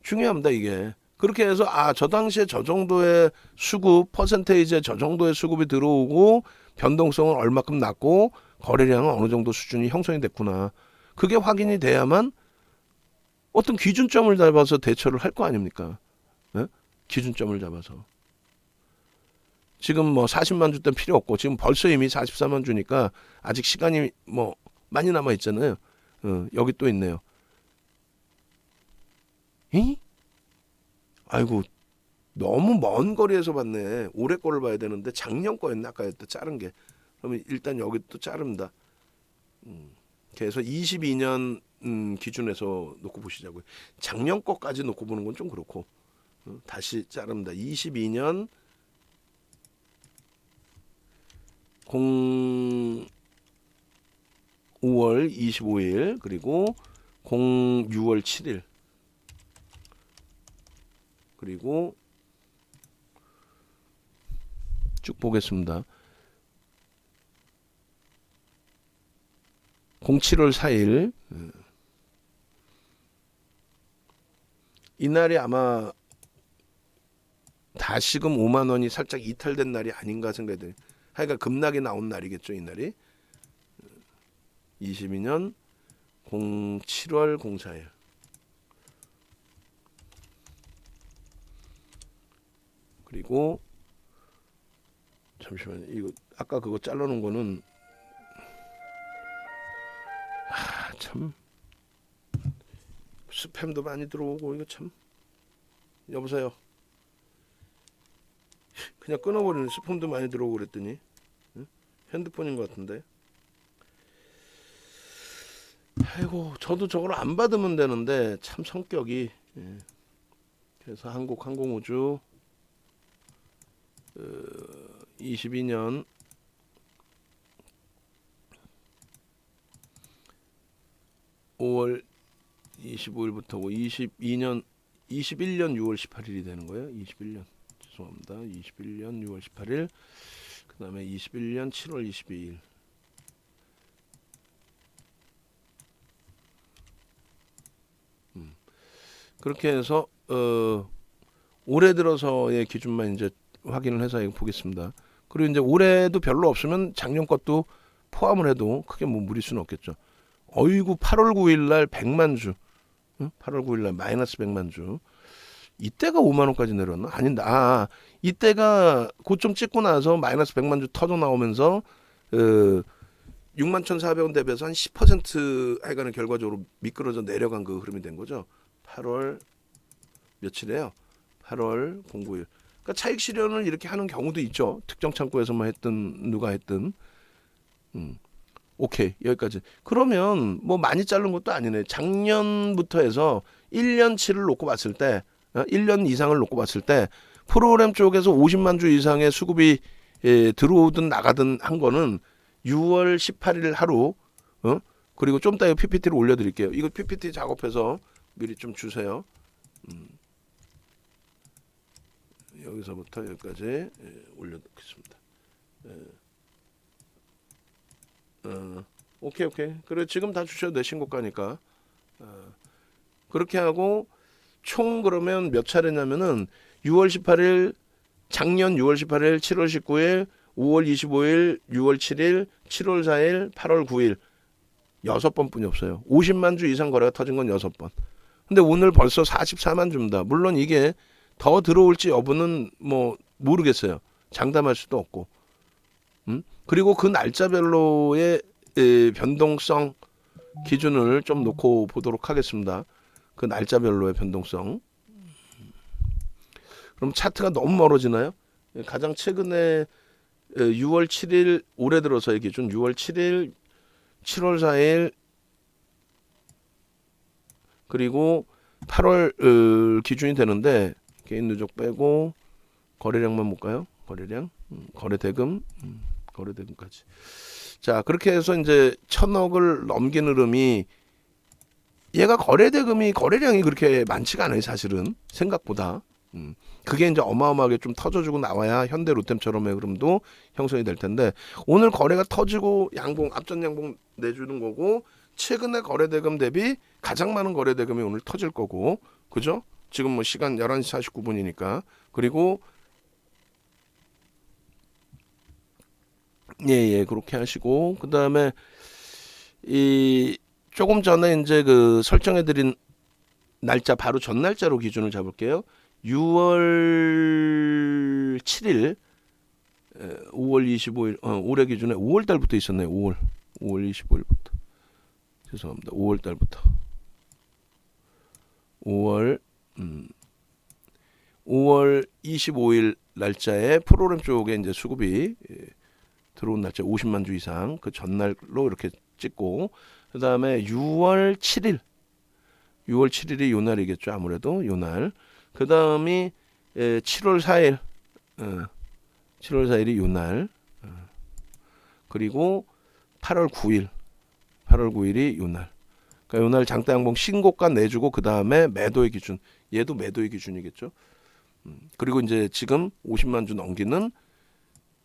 [SPEAKER 1] 중요합니다, 이게. 그렇게 해서 저 당시에 저 정도의 수급, 퍼센테이지에 저 정도의 수급이 들어오고 변동성은 얼마큼 낮고 거래량은 어느 정도 수준이 형성이 됐구나. 그게 확인이 돼야만 어떤 기준점을 잡아서 대처를 할 거 아닙니까? 예? 기준점을 잡아서. 지금 뭐 40만 주 때 필요 없고 지금 벌써 이미 44만 주니까 아직 시간이 뭐 많이 남아 있잖아요. 여기 또 있네요. 이? 아이고 너무 먼 거리에서 봤네. 올해 거를 봐야 되는데 작년 거였나 아까 또 자른 게. 그러면 일단 여기 또 자릅니다. 그래서 22년 기준에서 놓고 보시자고요. 작년 거까지 놓고 보는 건 좀 그렇고 다시 자릅니다. 22년 5월 25일 그리고 6월 7일 그리고 쭉 보겠습니다. 07월 4일 이날이 아마 다시금 5만 원이 살짝 이탈된 날이 아닌가 생각이 돼요. 하여간 급락이 나온 날이겠죠, 이날이. 22년 7월 04일. 그리고 잠시만요. 이거 아까 그거 잘라놓은 거는 참 스팸도 많이 들어오고 이거 참. 여보세요. 그냥 끊어버리는 스팸도 많이 들어오고 그랬더니 핸드폰인 것 같은데. 아이고 저도 저걸 안 받으면 되는데 참 성격이. 그래서 한국항공우주 22년 5월 25일부터 21년 6월 18일이 되는 거예요. 21년 죄송합니다. 21년 6월 18일 그 다음에 21년 7월 22일 그렇게 해서 올해 들어서의 기준만 이제 확인을 해서 이거 보겠습니다. 그리고 이제 올해도 별로 없으면 작년 것도 포함을 해도 크게 뭐 무리수는 없겠죠. 어이구 8월 9일 날 100만 주. 8월 9일 날 마이너스 100만 주. 이때가 5만 원까지 내려왔나? 아닌데. 이때가 고점 찍고 나서 마이너스 100만 주 터져 나오면서 61,400원 대비해서 한 10% 하여간은 결과적으로 미끄러져 내려간 그 흐름이 된 거죠. 8월 며칠이에요? 8월 09일. 그러니까 차익 실현을 이렇게 하는 경우도 있죠. 특정 창구에서만 했든 누가 했든. 오케이, 여기까지. 그러면 뭐 많이 자른 것도 아니네. 작년부터 해서 1년치를 놓고 봤을 때 1년 이상을 놓고 봤을 때 프로그램 쪽에서 50만 주 이상의 수급이 들어오든 나가든 한 거는 6월 18일 하루 그리고 좀 이따 PPT를 올려드릴게요. 이거 PPT 작업해서 미리 좀 주세요. 여기서부터 여기까지 올려놓겠습니다. 오케이. 그래 지금 다 주셔도 돼. 신고가니까. 그렇게 하고 총 그러면 몇 차례냐면은 6월 18일, 작년 6월 18일, 7월 19일, 5월 25일, 6월 7일, 7월 4일, 8월 9일 6번 뿐이 없어요. 50만 주 이상 거래가 터진 건 6번. 근데 오늘 벌써 44만 주입니다. 물론 이게 더 들어올지 여부는 뭐 모르겠어요. 장담할 수도 없고. 그리고 그 날짜별로의 변동성 기준을 좀 놓고 보도록 하겠습니다. 그 날짜별로의 변동성. 그럼 차트가 너무 멀어지나요? 가장 최근에 6월 7일 올해 들어서의 기준 6월 7일, 7월 4일 그리고 8월 기준이 되는데 개인 누적 빼고 거래량만 볼까요? 거래량, 거래대금, 거래대금까지. 자, 그렇게 해서 이제 1,000억을 넘긴 흐름이 얘가 거래량이 그렇게 많지가 않아요, 사실은. 생각보다. 그게 이제 어마어마하게 좀 터져주고 나와야 현대 로템처럼의 흐름도 형성이 될 텐데 오늘 거래가 터지고 양봉, 앞전 양봉 내주는 거고 최근에 거래대금 대비 가장 많은 거래대금이 오늘 터질 거고 그죠? 지금 뭐 시간 11시 49분이니까 그리고 예, 그렇게 하시고 그 다음에 이 조금 전에 이제 그 설정해드린 날짜 바로 전 날짜로 기준을 잡을게요. 6월 7일, 5월 25일, 올해 기준에 5월 달부터 있었네요. 5월 25일부터. 죄송합니다. 5월 달부터. 5월 25일 날짜에 프로그램 쪽에 이제 수급이 들어온 날짜 50만 주 이상 그 전날로 이렇게 찍고 그 다음에 6월 7일이 요 날이겠죠. 아무래도 요 날. 그 다음이 7월 4일, 7월 4일이 요 날. 그리고 8월 9일이 요 날. 그러니까 요 날 장대 양봉 신고가 내주고 그 다음에 매도의 기준. 얘도 매도의 기준이겠죠. 그리고 이제 지금 50만 주 넘기는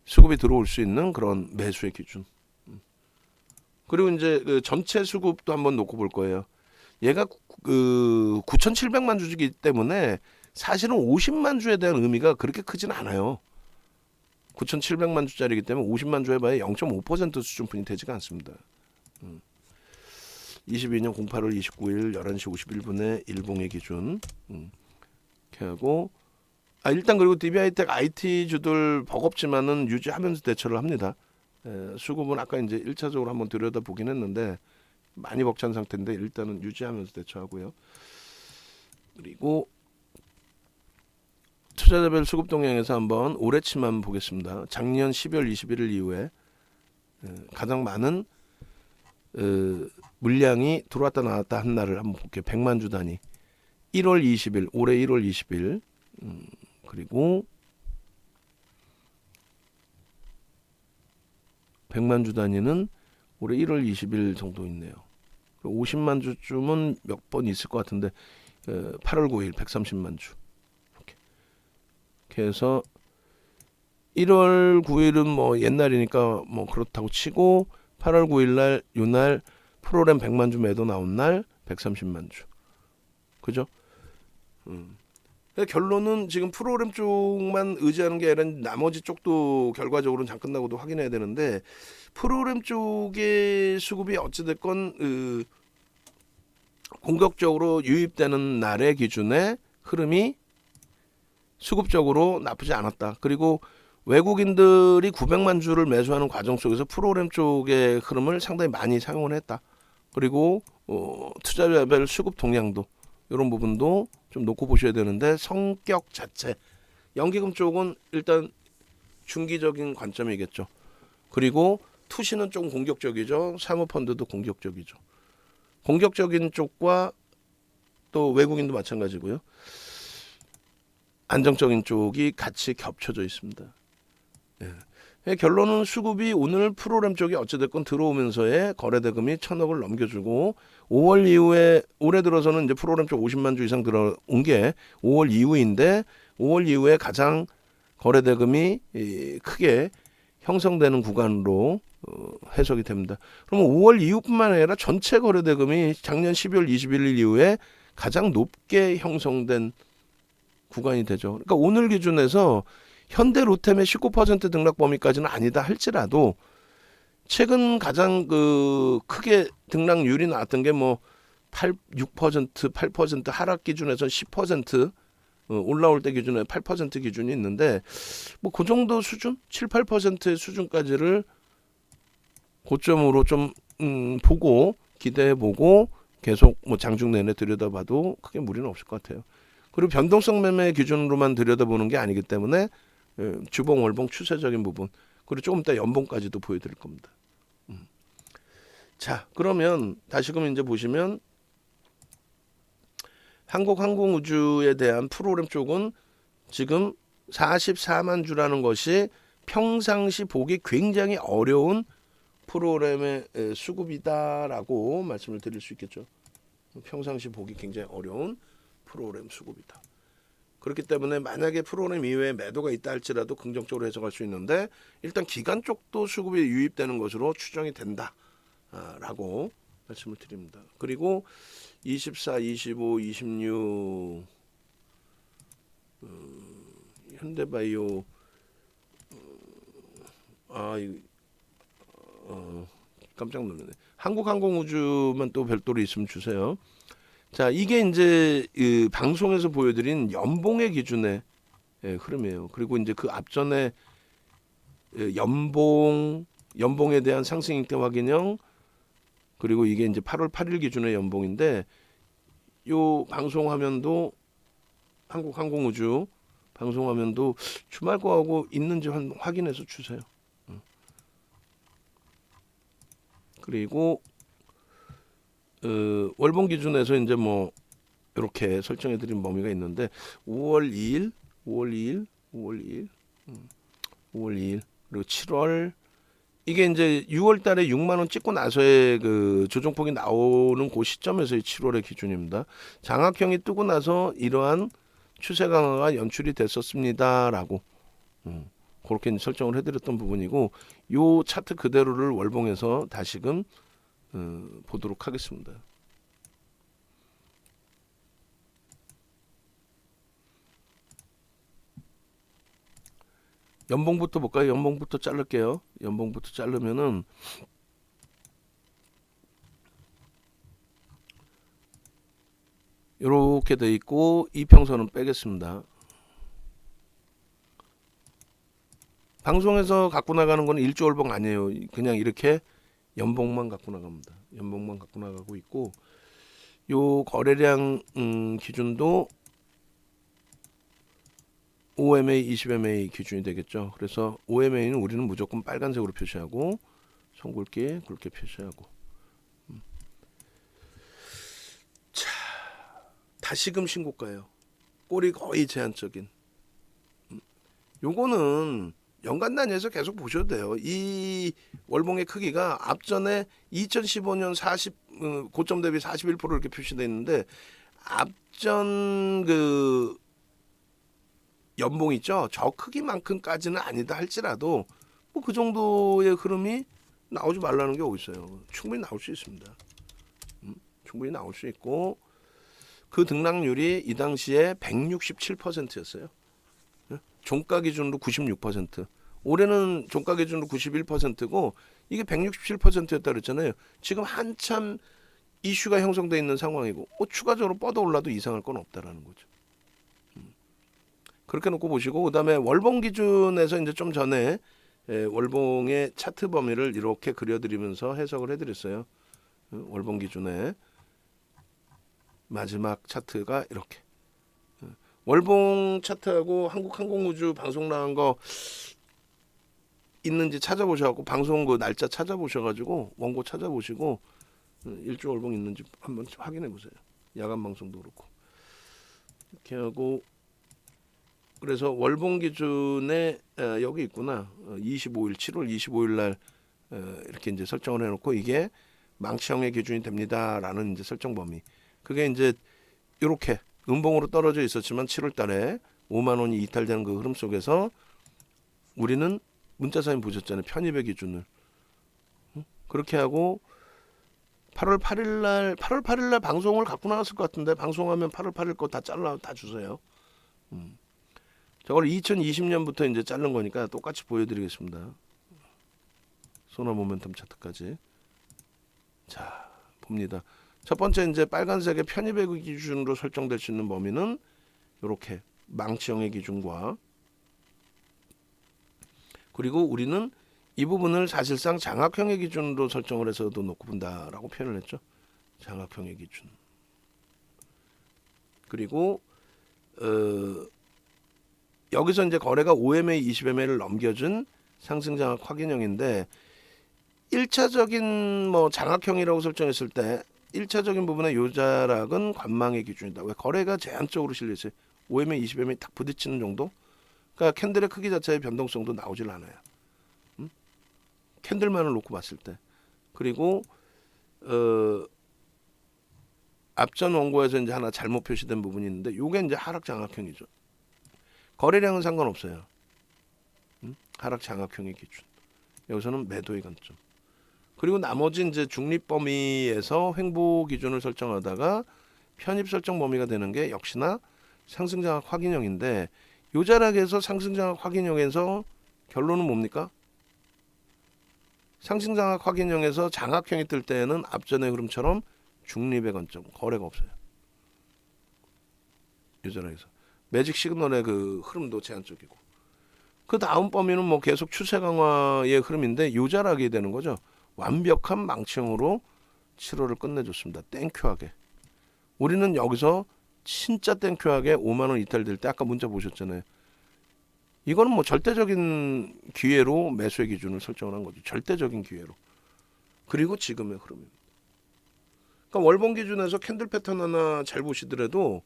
[SPEAKER 1] 수급이 들어올 수 있는 그런 매수의 기준. 그리고 이제 그 전체 수급도 한번 놓고 볼 거예요. 얘가 9,700만 주이기 때문에 사실은 50만 주에 대한 의미가 그렇게 크진 않아요. 9,700만 주짜리이기 때문에 50만 주 해봐야 0.5% 수준뿐이 되지가 않습니다. 22년 08월 29일 11시 51분에 일봉의 기준 이렇게 하고 일단 그리고 DB하이텍 IT주들 버겁지만은 유지하면서 대처를 합니다. 수급은 아까 이제 1차적으로 한번 들여다보긴 했는데 많이 벅찬 상태인데 일단은 유지하면서 대처하고요. 그리고 투자자별 수급 동향에서 한번 올해치만 보겠습니다. 작년 12월 21일 이후에 가장 많은 물량이 들어왔다 나왔다 한 날을 한번 볼게요. 100만 주 단위. 1월 20일, 올해 1월 20일. 그리고 100만 주 단위는 올해 1월 20일 정도 있네요. 50만 주쯤은 몇 번 있을 것 같은데 8월 9일 130만 주. 이렇게 해서 1월 9일은 뭐 옛날이니까 뭐 그렇다고 치고 8월 9일 날 요날 프로그램 100만 주 매도 나온 날 130만 주. 그죠? 결론은 지금 프로그램 쪽만 의지하는 게 아니라 나머지 쪽도 결과적으로는 잠깐 나고도 확인해야 되는데, 프로그램 쪽의 수급이 어찌됐건 공격적으로 유입되는 날의 기준에 흐름이 수급적으로 나쁘지 않았다. 그리고 외국인들이 900만 주를 매수하는 과정 속에서 프로그램 쪽의 흐름을 상당히 많이 사용을 했다. 그리고 투자자별 수급 동향도 이런 부분도 좀 놓고 보셔야 되는데, 성격 자체 연기금 쪽은 일단 중기적인 관점이겠죠. 그리고 투시는 좀 공격적이죠. 사모펀드도 공격적이죠. 공격적인 쪽과 또 외국인도 마찬가지고요. 안정적인 쪽이 같이 겹쳐져 있습니다. 예. 결론은 수급이 오늘 프로그램 쪽이 어찌됐건 들어오면서의 거래대금이 1,000억을 넘겨주고, 5월 이후에 올해 들어서는 이제 프로그램 쪽 50만 주 이상 들어온 게 5월 이후인데, 5월 이후에 가장 거래대금이 크게 형성되는 구간으로 해석이 됩니다. 그러면 5월 이후뿐만 아니라 전체 거래대금이 작년 12월 21일 이후에 가장 높게 형성된 구간이 되죠. 그러니까 오늘 기준에서 현대 로템의 19% 등락 범위까지는 아니다 할지라도, 최근 가장 크게 등락률이 나왔던 게 뭐 6%, 8% 하락 기준에서 10% 올라올 때 기준에 8% 기준이 있는데, 뭐 그 정도 수준, 7, 8%의 수준까지를 고점으로 좀 보고 기대해보고 계속 뭐 장중 내내 들여다봐도 크게 무리는 없을 것 같아요. 그리고 변동성 매매 기준으로만 들여다보는 게 아니기 때문에 주봉, 월봉 추세적인 부분, 그리고 조금 이따 연봉까지도 보여드릴 겁니다. 자, 그러면 다시금 이제 보시면 한국항공우주에 대한 프로그램 쪽은 지금 44만 주라는 것이 평상시 보기 굉장히 어려운 프로그램의 수급이다라고 말씀을 드릴 수 있겠죠. 평상시 보기 굉장히 어려운 프로그램 수급이다. 그렇기 때문에 만약에 프로그램 이외에 매도가 있다 할지라도 긍정적으로 해석할 수 있는데, 일단 기간 쪽도 수급이 유입되는 것으로 추정이 된다라고 말씀을 드립니다. 그리고 24, 25, 26 현대바이오 깜짝 놀랐네. 한국항공우주만 또 별도로 있으면 주세요. 자, 이게 이제 방송에서 보여드린 연봉의 기준의 흐름이에요. 그리고 이제 그 앞전에 연봉에 대한 상승 익대 확인형, 그리고 이게 이제 8월 8일 기준의 연봉인데, 요 방송 화면도 한국항공우주 방송 화면도 주말 거하고 있는지 확인해서 주세요. 그리고 월봉 기준에서 이제 뭐 이렇게 설정해 드린 범위가 있는데, 5월 2일 그리고 7월, 이게 이제 6월 달에 6만 원 찍고 나서의 그 조정폭이 나오는 그 시점에서의 7월의 기준입니다. 장악형이 뜨고 나서 이러한 추세 강화가 연출이 됐었습니다라고 그렇게 설정을 해드렸던 부분이고, 요 차트 그대로를 월봉에서 다시금 보도록 하겠습니다. 연봉부터 볼까요? 연봉부터 자를게요. 연봉부터 자르면은 이렇게 돼 있고, 이평선은 빼겠습니다. 방송에서 갖고 나가는 건 일조월봉 아니에요. 그냥 이렇게 연봉만 갖고 나갑니다. 연봉만 갖고 나가고 있고, 요 거래량 기준도 OMA, 20MA 기준이 되겠죠. 그래서 OMA는 우리는 무조건 빨간색으로 표시하고, 손굵게 굵게 표시하고. 자, 다시금 신고가예요. 꼴이 거의 제한적인. 요거는 연간 단위에서 계속 보셔도 돼요. 이 월봉의 크기가 앞전에 2015년 40 고점 대비 41% 이렇게 표시되어 있는데, 앞전 그 연봉 있죠. 저 크기만큼까지는 아니다 할지라도 뭐 그 정도의 흐름이 나오지 말라는 게 어디 있어요. 충분히 나올 수 있습니다. 충분히 나올 수 있고, 그 등락률이 이 당시에 167%였어요. 종가 기준으로 96%. 올해는 종가 기준으로 91%고 이게 167%였다 그랬잖아요. 지금 한참 이슈가 형성돼 있는 상황이고 추가적으로 뻗어 올라도 이상할 건 없다라는 거죠. 그렇게 놓고 보시고 그다음에 월봉 기준에서 이제 좀 전에 월봉의 차트 범위를 이렇게 그려드리면서 해석을 해드렸어요. 월봉 기준에 마지막 차트가 이렇게. 월봉 차트하고 한국항공우주 방송 나간 거 있는지 찾아보셔갖고 방송 그 날짜 찾아보셔가지고 원고 찾아보시고 일주 월봉 있는지 한번 확인해 보세요. 야간 방송도 그렇고 이렇게 하고 그래서 월봉 기준에 여기 있구나. 25일 7월 25일 날 이렇게 이제 설정을 해놓고 이게 망치형의 기준이 됩니다라는 이제 설정 범위. 그게 이제 이렇게 음봉으로 떨어져 있었지만 7월달에 5만 원이 이탈되는 그 흐름 속에서 우리는 문자 사인 보셨잖아요. 편입의 기준을 그렇게 하고 8월 8일 날 방송을 갖고 나왔을 것 같은데 방송하면 8월 8일 거 다 잘라 다 주세요. 저걸 2020년부터 이제 자른 거니까 똑같이 보여드리겠습니다. 소나 모멘텀 차트까지. 자 봅니다. 첫 번째 이제 빨간색의 편입의 기준으로 설정될 수 있는 범위는 이렇게 망치형의 기준과 그리고 우리는 이 부분을 사실상 장악형의 기준으로 설정을 해서도 놓고 본다라고 표현을 했죠. 장악형의 기준. 그리고 여기서 이제 거래가 5MA, 20MA를 넘겨준 상승장악 확인형인데 1차적인 뭐 장악형이라고 설정했을 때 1차적인 부분의 요자락은 관망의 기준이다. 왜 거래가 제한적으로 실려있어요. 5MA, 20MA 딱 부딪히는 정도? 그러니까 캔들의 크기 자체의 변동성도 나오질 않아요. 캔들만을 놓고 봤을 때. 그리고 앞전 원고에서 이제 하나 잘못 표시된 부분이 있는데 요게 이제 하락 장악형이죠. 거래량은 상관없어요. 하락 장악형의 기준. 여기서는 매도의 관점. 그리고 나머지 이제 중립 범위에서 횡보 기준을 설정하다가 편입 설정 범위가 되는 게 역시나 상승 장악 확인형인데 요 자락에서 상승 장악 확인형에서 결론은 뭡니까? 상승 장악 확인형에서 장악형이 뜰 때에는 앞전의 흐름처럼 중립의 관점, 거래가 없어요. 요 자락에서 매직 시그널의 그 흐름도 제한적이고 그 다음 범위는 뭐 계속 추세 강화의 흐름인데 요 자락이 되는 거죠. 완벽한 망치형으로 7월을 끝내줬습니다. 땡큐하게. 우리는 여기서 진짜 땡큐하게 5만 원 이탈될 때 아까 문자 보셨잖아요. 이거는 뭐 절대적인 기회로 매수의 기준을 설정을 한 거죠. 절대적인 기회로. 그리고 지금의 흐름입니다. 그러니까 월봉 기준에서 캔들 패턴 하나 잘 보시더라도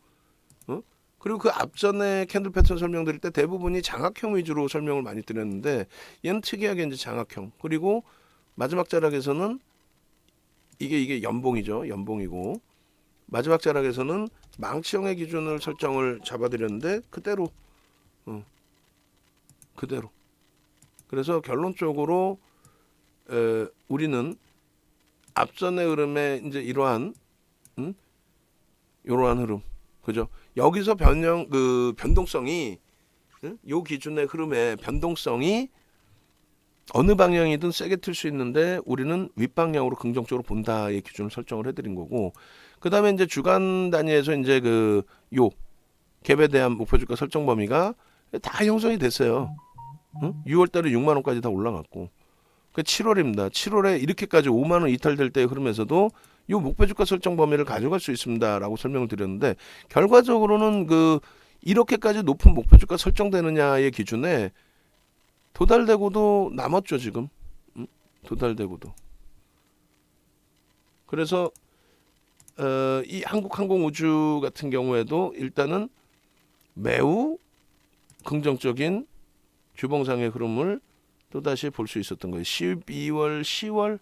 [SPEAKER 1] 그리고 그 앞전에 캔들 패턴 설명드릴 때 대부분이 장악형 위주로 설명을 많이 드렸는데 얘는 특이하게 이제 장악형. 그리고 마지막 자락에서는 이게 연봉이죠. 연봉이고 마지막 자락에서는 망치형의 기준을 설정을 잡아드렸는데 그대로 그대로. 그래서 결론적으로 우리는 앞전의 흐름에 이제 이러한 흐름, 그죠? 여기서 변동성이 요 기준의 흐름의 변동성이 어느 방향이든 세게 틀 수 있는데 우리는 윗방향으로 긍정적으로 본다의 기준을 설정을 해드린 거고 그 다음에 이제 주간 단위에서 이제 요 갭에 대한 목표 주가 설정 범위가 다 형성이 됐어요. 6월달에 6만 원까지 다 올라갔고 그 7월입니다. 7월에 이렇게까지 5만 원 이탈될 때의 흐름에서도 요 목표 주가 설정 범위를 가져갈 수 있습니다라고 설명을 드렸는데 결과적으로는 이렇게까지 높은 목표 주가 설정되느냐의 기준에 도달되고도 남았죠 지금. 도달되고도. 그래서 이 한국항공우주 같은 경우에도 일단은 매우 긍정적인 주봉상의 흐름을 또다시 볼 수 있었던 거예요. 12월, 10월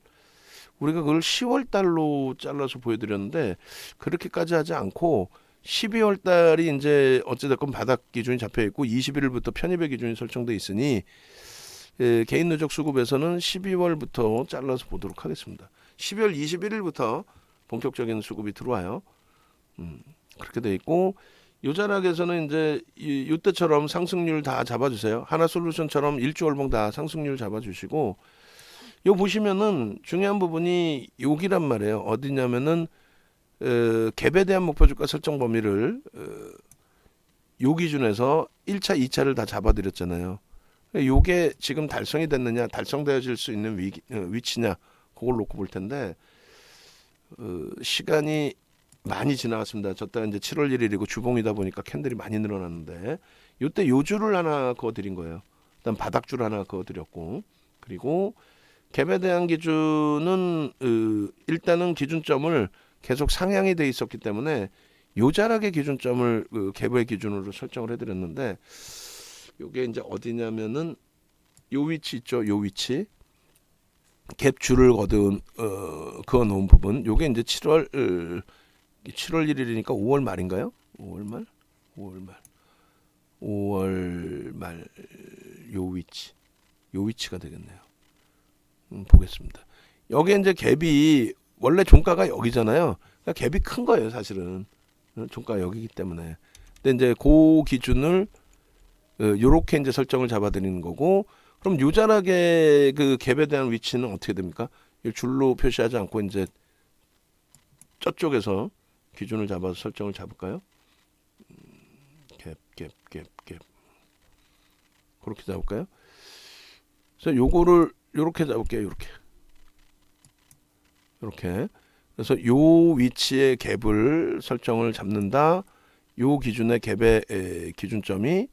[SPEAKER 1] 우리가 그걸 10월 달로 잘라서 보여드렸는데 그렇게까지 하지 않고 12월 달이 이제 어찌됐건 바닥 기준이 잡혀 있고 21일부터 편입의 기준이 설정돼 있으니 개인 누적 수급에서는 12월부터 잘라서 보도록 하겠습니다. 12월 21일부터 본격적인 수급이 들어와요. 그렇게 돼 있고 요자락에서는 이제 이때처럼 상승률 다 잡아주세요. 하나솔루션처럼 일주월봉 다 상승률 잡아주시고 요 보시면은 중요한 부분이 여기란 말이에요. 어디냐면은 갭에 대한 목표 주가 설정 범위를 요 기준에서 1차, 2차를 다 잡아드렸잖아요. 요게 지금 달성이 됐느냐, 달성되어질 수 있는 위치냐, 그걸 놓고 볼 텐데 시간이 많이 지나갔습니다. 저때가 이제 7월 1일이고 주봉이다 보니까 캔들이 많이 늘어났는데 요때 요줄을 하나 그어드린 거예요. 그다음 바닥줄 하나 그어드렸고 그리고 갭에 대한 기준은 일단은 기준점을 계속 상향이 돼 있었기 때문에 요자락의 기준점을 갭의 기준으로 설정을 해드렸는데 요게 이제 어디냐면은 요 위치 있죠. 요 위치 갭 줄을 그어 놓은 부분 요게 이제 7월 1일이니까 5월 말인가요? 5월 말 요 위치가 되겠네요. 보겠습니다. 여기 이제 갭이 원래 종가가 여기잖아요. 그러니까 갭이 큰 거예요, 사실은. 종가가 여기기 때문에. 근데 이제 그 기준을 요렇게 이제 설정을 잡아드리는 거고, 그럼 요자락의 그 갭에 대한 위치는 어떻게 됩니까? 줄로 표시하지 않고 이제 저쪽에서 기준을 잡아서 설정을 잡을까요? 갭. 그렇게 잡을까요? 그래서 요거를 요렇게 잡을게요. 요렇게. 그래서 요 위치의 갭을 설정을 잡는다. 요 기준의 갭의 기준점이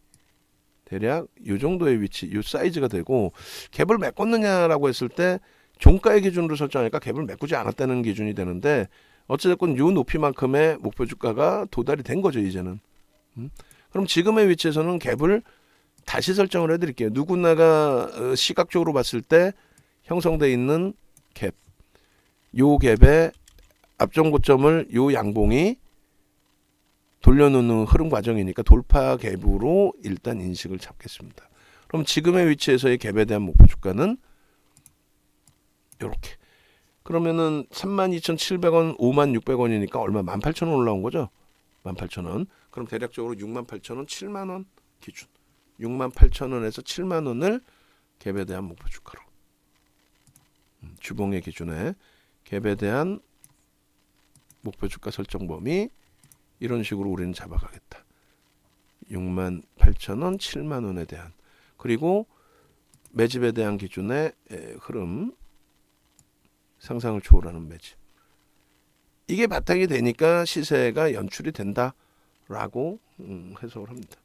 [SPEAKER 1] 대략 요 정도의 위치, 요 사이즈가 되고 갭을 메꿨느냐라고 했을 때 종가의 기준으로 설정하니까 갭을 메꾸지 않았다는 기준이 되는데 어찌됐건 요 높이만큼의 목표 주가가 도달이 된 거죠, 이제는. 그럼 지금의 위치에서는 갭을 다시 설정을 해드릴게요. 누구나가 시각적으로 봤을 때 형성되어 있는 갭, 요 갭의 앞전 고점을 요 양봉이 돌려놓는 흐름 과정이니까 돌파 갭으로 일단 인식을 잡겠습니다. 그럼 지금의 위치에서의 갭에 대한 목표 주가는 요렇게. 그러면은 32,700원, 56,600원이니까 얼마? 18,000원 올라온 거죠? 18,000원. 그럼 대략적으로 68,000원, 7만원 기준. 68,000원에서 7만원을 갭에 대한 목표 주가로. 주봉의 기준에 갭에 대한 목표 주가 설정 범위 이런 식으로 우리는 잡아가겠다. 68,000원, 7만원에 대한 그리고 매집에 대한 기준의 흐름 상상을 초월하는 매집. 이게 바탕이 되니까 시세가 연출이 된다라고 해석을 합니다.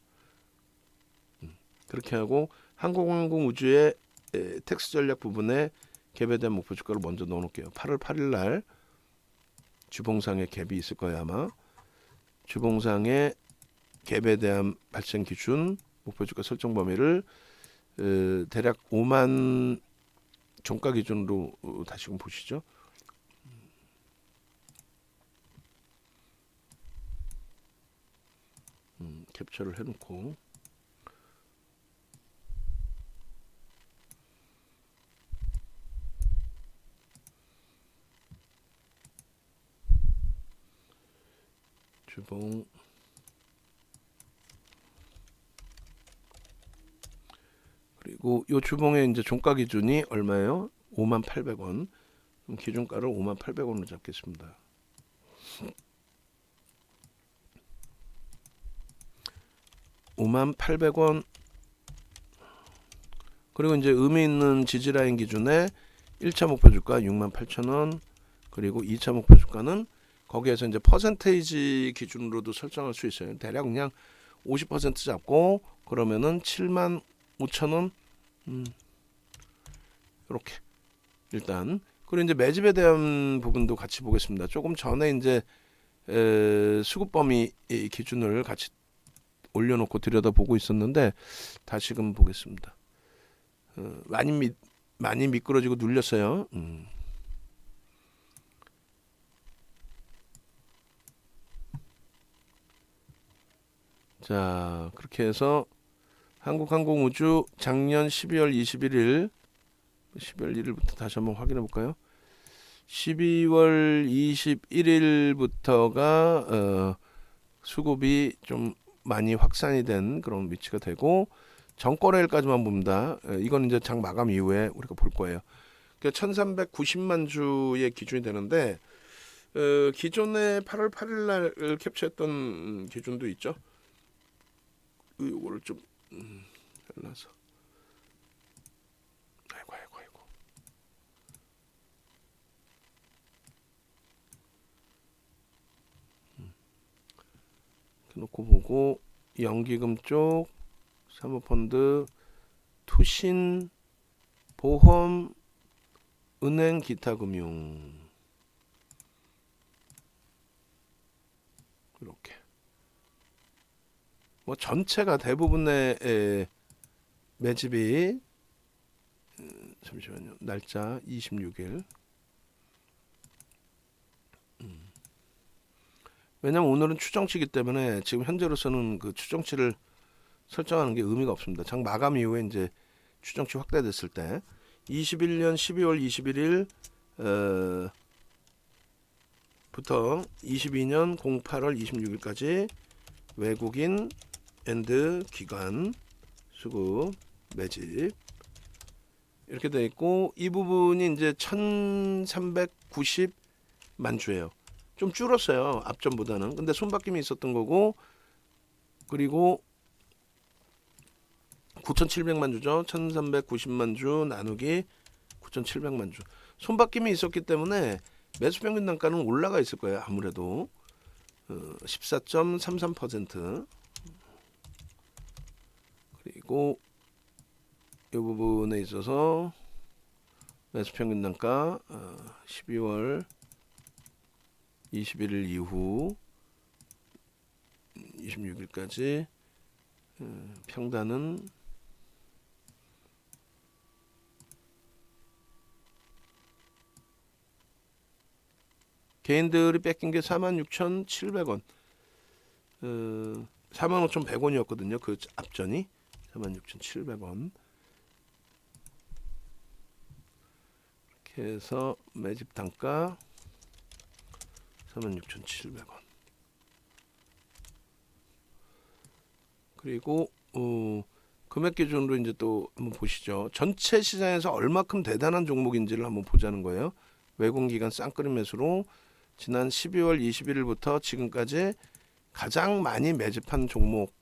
[SPEAKER 1] 그렇게 하고 한국航空 우주의 텍스 전략 부분에 갭에 대한 목표 주가를 먼저 넣어놓을게요. 8월 8일 날 주봉상의 갭이 있을 거예요 아마. 주봉상의 갭에 대한 발생 기준 목표 주가 설정 범위를 대략 5만 종가 기준으로 다시금 보시죠. 캡처를 해놓고 주봉 그리고 이 주봉의 이제 종가 기준이 얼마예요? 58,000원. 그럼 기준가를 58,000원으로 잡겠습니다. $58,000 그리고 이제 의미 있는 지지라인 기준에 1차 목표 주가 68,000원 그리고 2차 목표 주가는 거기에서 이제 퍼센테이지 기준으로도 설정할 수 있어요. 대략 그냥 50% 잡고 그러면은 75,000원 이렇게 일단 그리고 이제 매집에 대한 부분도 같이 보겠습니다. 조금 전에 이제 수급 범위 기준을 같이 올려놓고 들여다보고 있었는데 다시금 보겠습니다. 많이 미끄러지고 눌렸어요. 자 그렇게 해서 한국항공우주 작년 12월 21일 12월 1일부터 다시 한번 확인해 볼까요? 12월 21일부터가 수급이 좀 많이 확산이 된 그런 위치가 되고, 전거래일까지만 봅니다. 이건 이제 장 마감 이후에 우리가 볼 거예요. 1390만 주의 기준이 되는데, 기존에 8월 8일 날 캡처했던 기준도 있죠. 이거를 좀 잘라서, 아이고. 이렇게 놓고 보고, 연기금 쪽, 사모펀드, 투신, 보험, 은행, 기타 금융, 이렇게 뭐 전체가 대부분의 매집이, 잠시만요, 날짜 26일. 왜냐면 오늘은 추정치이기 때문에 지금 현재로서는 그 추정치를 설정하는 게 의미가 없습니다. 장 마감 이후에 이제 추정치 확대됐을 때 21년 12월 21일 부터 22년 08월 26일까지 외국인 앤드 기관 수급 매집 이렇게 되어 있고, 이 부분이 이제 1390만 주예요. 좀 줄었어요, 앞전보다는. 근데 손바뀜이 있었던 거고, 그리고 9,700만 주죠. 1,390만 주 나누기 9,700만 주. 손바뀜이 있었기 때문에 매수평균 단가는 올라가 있을 거예요. 아무래도 14.33%. 그리고 이 부분에 있어서 매수평균 단가 12월 21일 이후 26일까지 평단은 개인들이 뺏긴 게 46,700원, 45,100원이었거든요. 그 앞전이 46,700원. 이렇게 해서 매집 단가 46,700원. 그리고 금액 기준으로 이제 또 한번 보시죠. 전체 시장에서 얼마큼 대단한 종목인지를 한번 보자는 거예요. 외국 기관 쌍끌이 매수로 지난 12월 21일부터 지금까지 가장 많이 매집한 종목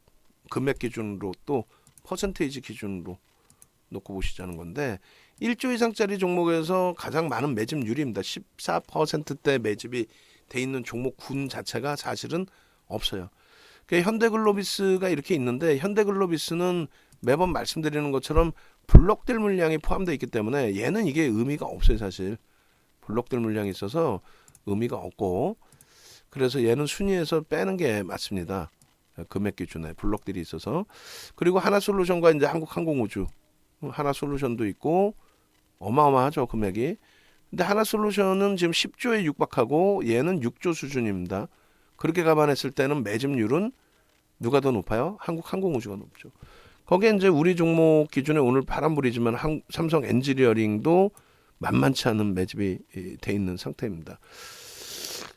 [SPEAKER 1] 금액 기준으로 또 퍼센테이지 기준으로 놓고 보시자는 건데, 1조 이상짜리 종목에서 가장 많은 매집률입니다. 14%대 매집이 돼 있는 종목군 자체가 사실은 없어요. 현대글로비스가 이렇게 있는데, 현대글로비스는 매번 말씀드리는 것처럼 블록들 물량이 포함되어 있기 때문에 얘는 이게 의미가 없어요. 사실 블록들 물량이 있어서 의미가 없고, 그래서 얘는 순위에서 빼는 게 맞습니다. 금액 기준에 블록들이 있어서. 그리고 하나솔루션과 이제 한국항공우주, 하나솔루션도 있고 어마어마하죠, 금액이. 근데 하나솔루션은 지금 10조에 육박하고 얘는 6조 수준입니다. 그렇게 감안했을 때는 매집률은 누가 더 높아요? 한국항공우주가 높죠. 거기에 이제 우리 종목 기준에 오늘 바람불이지만 삼성 엔지니어링도 만만치 않은 매집이 돼 있는 상태입니다.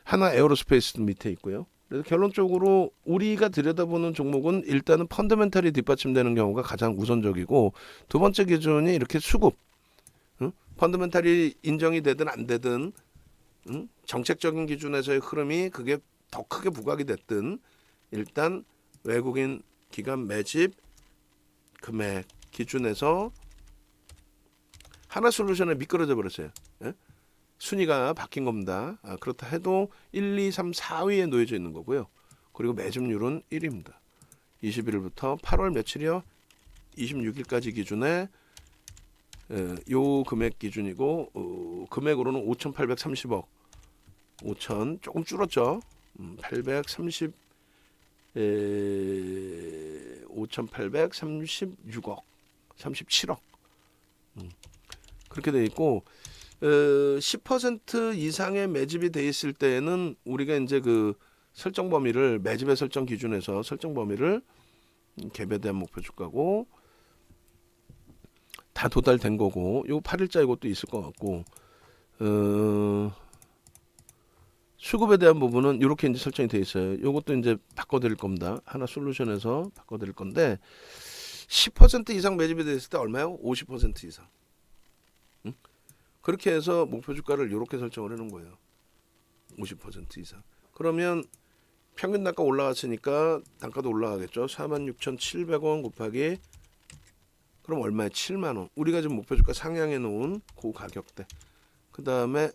[SPEAKER 1] 하나 에어로스페이스도 밑에 있고요. 그래서 결론적으로 우리가 들여다보는 종목은 일단은 펀더멘탈이 뒷받침되는 경우가 가장 우선적이고, 두 번째 기준이 이렇게 수급, 펀더멘탈이 인정이 되든 안 되든, 정책적인 기준에서의 흐름이 그게 더 크게 부각이 됐든, 일단 외국인 기관 매집 금액 기준에서 하나솔루션에 미끄러져 버렸어요. 순위가 바뀐 겁니다. 그렇다 해도 1, 2, 3, 4위에 놓여져 있는 거고요. 그리고 매집률은 1위입니다. 21일부터 8월 며칠이요? 26일까지 기준에 요 금액 기준이고, 금액으로는 5,830억, 5천 조금 줄었죠. 5,836억, 37억. 그렇게 돼 있고, 10% 이상의 매집이 돼 있을 때에는 우리가 이제 그 설정 범위를, 매집의 설정 기준에서 설정 범위를 개별 대한 목표 주가고 다 도달된 거고, 요 8일자 이것도 있을 것 같고, 수급에 대한 부분은 이렇게 이제 설정이 돼 있어요. 요것도 이제 바꿔드릴 겁니다. 하나 솔루션에서 바꿔드릴 건데 10% 이상 매집이 됐을 때 얼마요? 50% 이상. 응? 그렇게 해서 목표 주가를 이렇게 설정을 해놓은 거예요. 50% 이상. 그러면 평균 단가 올라갔으니까 단가도 올라가겠죠. 46,700원 곱하기 그럼 얼마에 7만 원. 우리가 지금 목표 주가 상향해 놓은 그 가격대. 그 다음에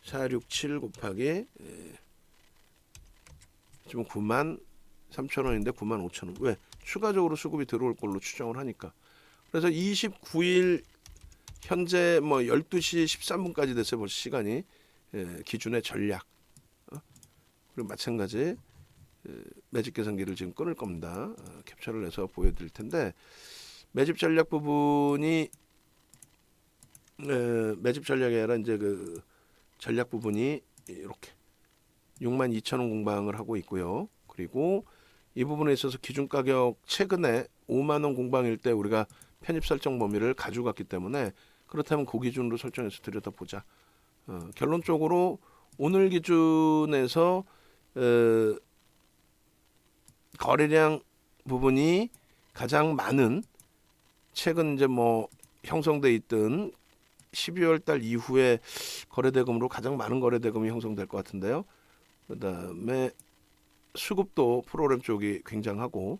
[SPEAKER 1] 467 곱하기 지금 9만 3천 원인데 9만 5천 원. 왜? 추가적으로 수급이 들어올 걸로 추정을 하니까. 그래서 29일 현재 뭐 12시 13분까지 됐어요. 벌써 시간이. 기준의 전략. 그리고 마찬가지 매집 계산기를 지금 끊을 겁니다. 캡처를 해서 보여드릴 텐데 매집 전략 부분이 매집 전략이 아니라 이제 그 전략 부분이 이렇게 62,000원 공방을 하고 있고요. 그리고 이 부분에 있어서 기준 가격 최근에 5만 원 공방일 때 우리가 편입 설정 범위를 가져갔기 때문에 그렇다면 그 기준으로 설정해서 들여다보자. 결론적으로 오늘 기준에서 거래량 부분이 가장 많은 최근 이제 뭐 형성돼 있던 12월 달 이후에 거래대금으로 가장 많은 거래대금이 형성될 것 같은데요. 그다음에 수급도 프로그램 쪽이 굉장하고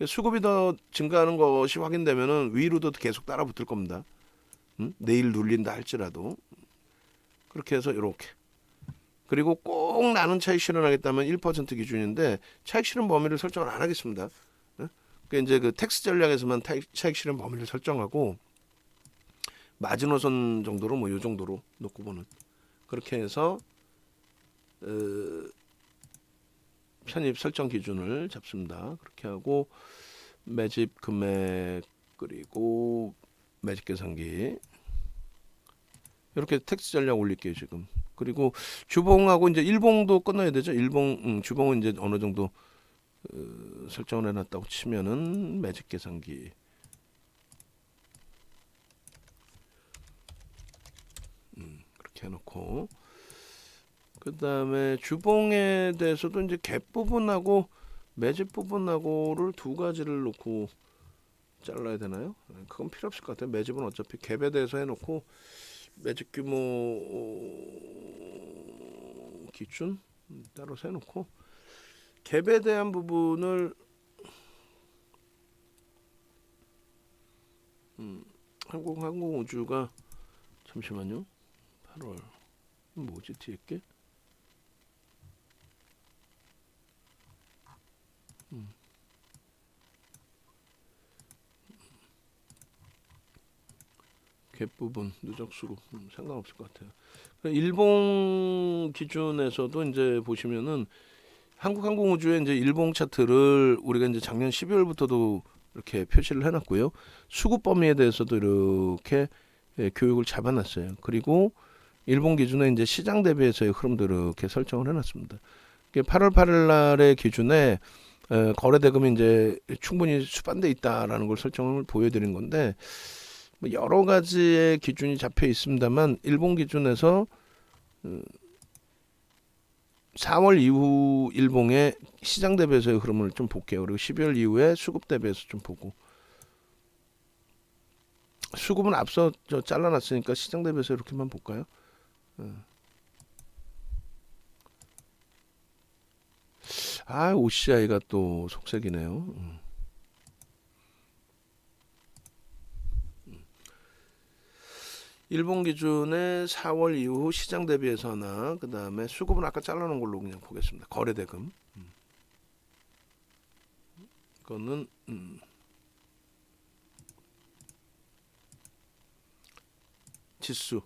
[SPEAKER 1] 수급이 더 증가하는 것이 확인되면은 위로도 계속 따라 붙을 겁니다. 내일 눌린다 할지라도 그렇게 해서 이렇게 그리고 꼭 나는 차익 실현하겠다면 1% 기준인데 차익 실현 범위를 설정을 안 하겠습니다. 그 이제 그 텍스 전략에서만 차익 실현 범위를 설정하고 마지노선 정도로 뭐 요 정도로 놓고 보는 그렇게 해서 편입 설정 기준을 잡습니다. 그렇게 하고 매집 금액 그리고 매집 계산기 이렇게 텍스 전략 올릴게요 지금. 그리고 주봉하고 이제 일봉도 끊어야 되죠. 일봉 주봉은 이제 어느 정도 설정을 해놨다고 치면은 매집 계산기 그렇게 해놓고 그 다음에 주봉에 대해서도 이제 갭 부분하고 매집 부분하고를 두 가지를 놓고 잘라야 되나요? 그건 필요 없을 것 같아요. 매집은 어차피 갭에 대해서 해놓고 매집 규모 기준 따로 세놓고 갭에 대한 부분을 항공우주가 잠시만요. 8월 뭐지 뒤에 게? 갭 부분 누적 수급 상관없을 것 같아요. 일봉 기준에서도 이제 보시면은 한국항공우주의 이제 일봉 차트를 우리가 이제 작년 12월부터도 이렇게 표시를 해놨고요. 수급 범위에 대해서도 이렇게 교육을 잡아놨어요. 그리고 일본 기준에 이제 시장 대비해서의 흐름도 이렇게 설정을 해놨습니다. 8월 8일 날의 기준에 거래 대금이 이제 충분히 수반돼 있다라는 걸 설정을 보여드린 건데 여러 가지의 기준이 잡혀 있습니다만 일본 기준에서 4월 이후 일봉의 시장 대비해서의 흐름을 좀 볼게요. 그리고 12월 이후에 수급 대비해서 좀 보고 수급은 앞서 잘라놨으니까 시장 대비해서 이렇게만 볼까요? OCI가 또 속색이네요. 일본 기준의 4월 이후 시장 대비해서 하나, 그 다음에 수급은 아까 잘라놓은 걸로 그냥 보겠습니다. 거래대금. 이거는 지수.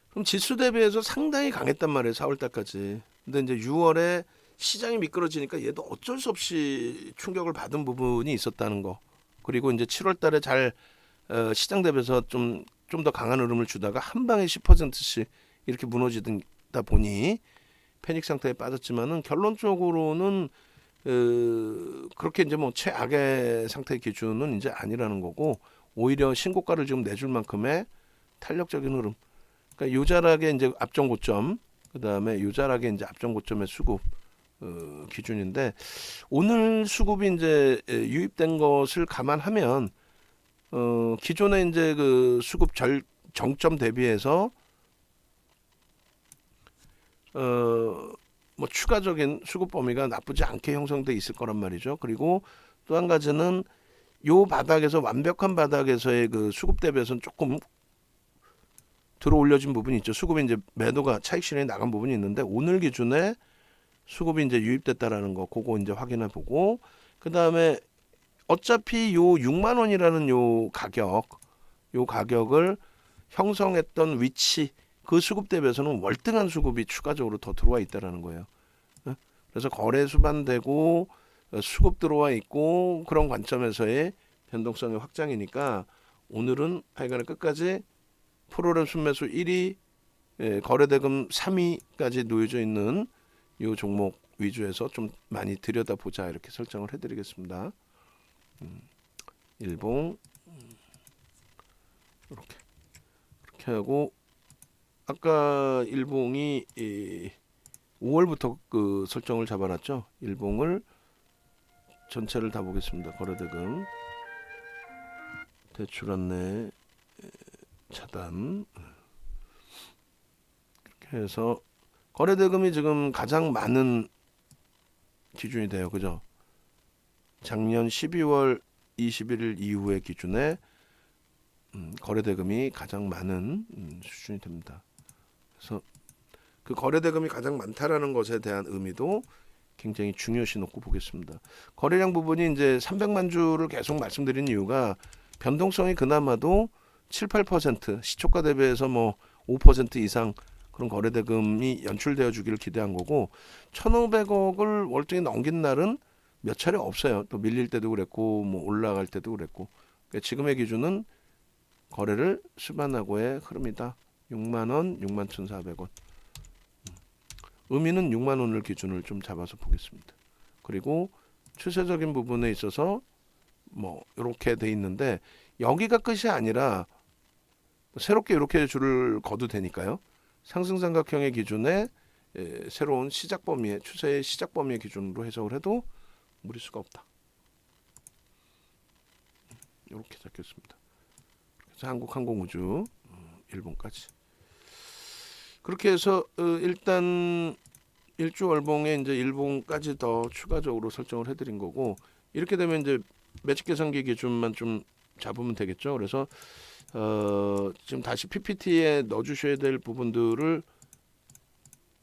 [SPEAKER 1] 그럼 지수 대비해서 상당히 강했단 말이에요. 4월 달까지. 근데 이제 6월에 시장이 미끄러지니까 얘도 어쩔 수 없이 충격을 받은 부분이 있었다는 거. 그리고 이제 7월 달에 잘 시장 대비해서 좀 더 강한 흐름을 주다가 한 방에 10%씩 이렇게 무너지다 보니 패닉 상태에 빠졌지만은 결론적으로는 그렇게 이제 뭐 최악의 상태 기준은 이제 아니라는 거고 오히려 신고가를 지금 내줄 만큼의 탄력적인 흐름. 그러니까 요자락의 이제 앞전 고점 그다음에 요자락의 이제 앞전 고점의 수급 기준인데, 오늘 수급이 이제 유입된 것을 감안하면 기존에 이제 그 수급 정점 대비해서 뭐 추가적인 수급 범위가 나쁘지 않게 형성돼 있을 거란 말이죠. 그리고 또 한 가지는 요 바닥에서, 완벽한 바닥에서의 그 수급 대비해서는 조금 들어 올려진 부분이 있죠. 수급이 이제 매도가 차익 실현이 나간 부분이 있는데, 오늘 기준에 수급이 이제 유입됐다라는 거, 그거 이제 확인해 보고, 그 다음에 어차피 요 6만 원이라는 요 가격을 형성했던 위치, 그 수급 대비해서는 월등한 수급이 추가적으로 더 들어와 있다라는 거예요. 그래서 거래 수반되고 수급 들어와 있고, 그런 관점에서의 변동성의 확장이니까 오늘은 하여간에 끝까지 프로그램 순매수 1위, 거래대금 3위까지 놓여져 있는 이 종목 위주에서 좀 많이 들여다보자, 이렇게 설정을 해드리겠습니다. 일봉 이렇게 하고, 아까 일봉이 5월부터 그 설정을 잡아놨죠. 일봉을 전체를 다 보겠습니다. 거래대금, 대출 안내, 차단, 이렇게 해서 거래대금이 지금 가장 많은 기준이 돼요. 그죠? 작년 12월 21일 이후의 기준에 거래대금이 가장 많은 수준이 됩니다. 그래서 그 거래대금이 가장 많다라는 것에 대한 의미도 굉장히 중요시 놓고 보겠습니다. 거래량 부분이 이제 300만 주를 계속 말씀드린 이유가, 변동성이 그나마도 7, 8%, 시초가 대비해서 뭐 5% 이상 그런 거래대금이 연출되어 주기를 기대한 거고, 1,500억을 월등히 넘긴 날은 몇 차례 없어요. 또 밀릴 때도 그랬고, 뭐 올라갈 때도 그랬고. 그러니까 지금의 기준은 거래를 수반하고의 흐름이다. 6만 원, 6만 1,400원. 의미는 6만 원을 기준을 좀 잡아서 보겠습니다. 그리고 추세적인 부분에 있어서 뭐 이렇게 돼 있는데, 여기가 끝이 아니라 새롭게 이렇게 줄을 거도 되니까요. 상승삼각형의 기준에 새로운 시작 범위의, 추세의 시작 범위의 기준으로 해석을 해도 무리수가 없다. 이렇게 잡겠습니다. 그래서 한국항공우주 일본까지. 그렇게 해서 일단 일주월봉에 이제 일봉까지 더 추가적으로 설정을 해드린 거고, 이렇게 되면 이제 매직 계산기 기준만 좀 잡으면 되겠죠. 그래서 지금 다시 PPT에 넣어주셔야 될 부분들을,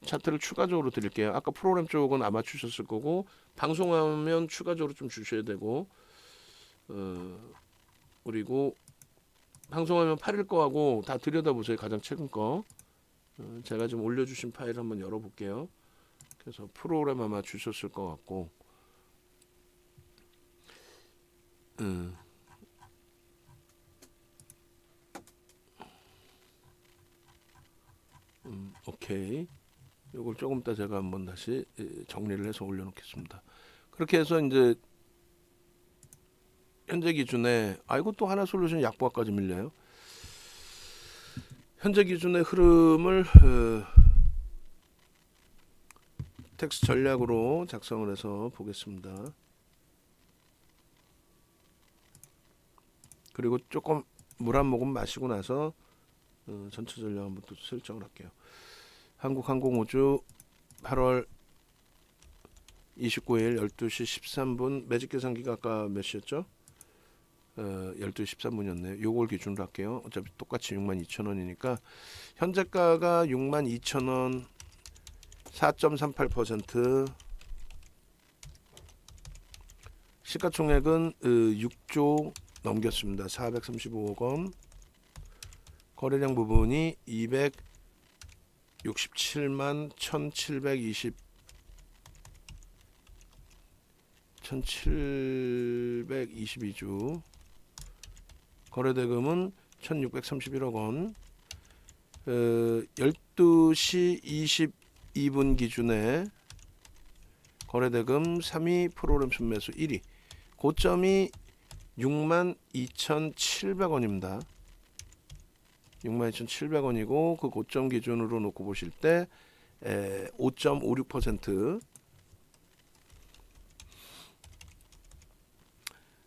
[SPEAKER 1] 차트를 추가적으로 드릴게요. 아까 프로그램 쪽은 아마 주셨을 거고, 방송하면 추가적으로 좀 주셔야 되고, 그리고 방송하면 8일 거하고 다 들여다보세요. 가장 최근 거. 제가 지금 올려주신 파일 한번 열어볼게요. 그래서 프로그램 아마 주셨을 것 같고, 오케이. 이걸 조금 이따 제가 한번 다시 정리를 해서 올려놓겠습니다. 그렇게 해서 이제 현재 기준에, 아이고 또 하나솔루션 약보합까지 밀려요. 현재 기준의 흐름을 텍스트 전략으로 작성을 해서 보겠습니다. 그리고 조금 물 한 모금 마시고 나서 전체 전략 한번 또 설정을 할게요. 한국항공우주 8월 29일 12시 13분 매직 계산기가 아까 몇 시였죠? 12시 13분이었네요. 요걸 기준으로 할게요. 어차피 똑같이 62,000원이니까 현재가가 62,000원, 4.38%, 시가총액은 6조 넘겼습니다. 435억 원. 거래량 부분이 267만 1722주. 거래대금은 1631억 원. 12시 22분 기준에 거래대금 3위, 프로그램 순매수 1위. 고점이 62,700원입니다. 62,700원이고, 그 고점 기준으로 놓고 보실 때 5.56%.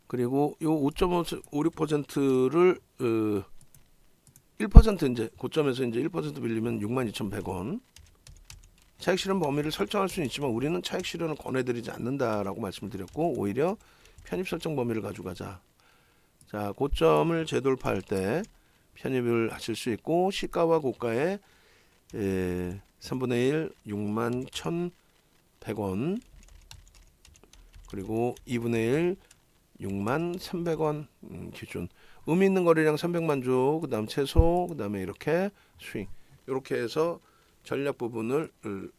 [SPEAKER 1] 그리고 요 5.56%를 1% 이제 고점에서 이제 1% 빌리면 62,100원. 차익 실현 범위를 설정할 수는 있지만 우리는 차익 실현을 권해드리지 않는다라고 말씀을 드렸고, 오히려 편입 설정 범위를 가져가자. 자, 고점을 재돌파할 때 편입을 하실 수 있고, 시가와 고가의 3분의 1 61,100원, 그리고 2분의 1 61,300원 기준. 의미 있는 거래량 300만 주, 그 다음 최소, 그 다음에 이렇게 스윙, 이렇게 해서 전략 부분을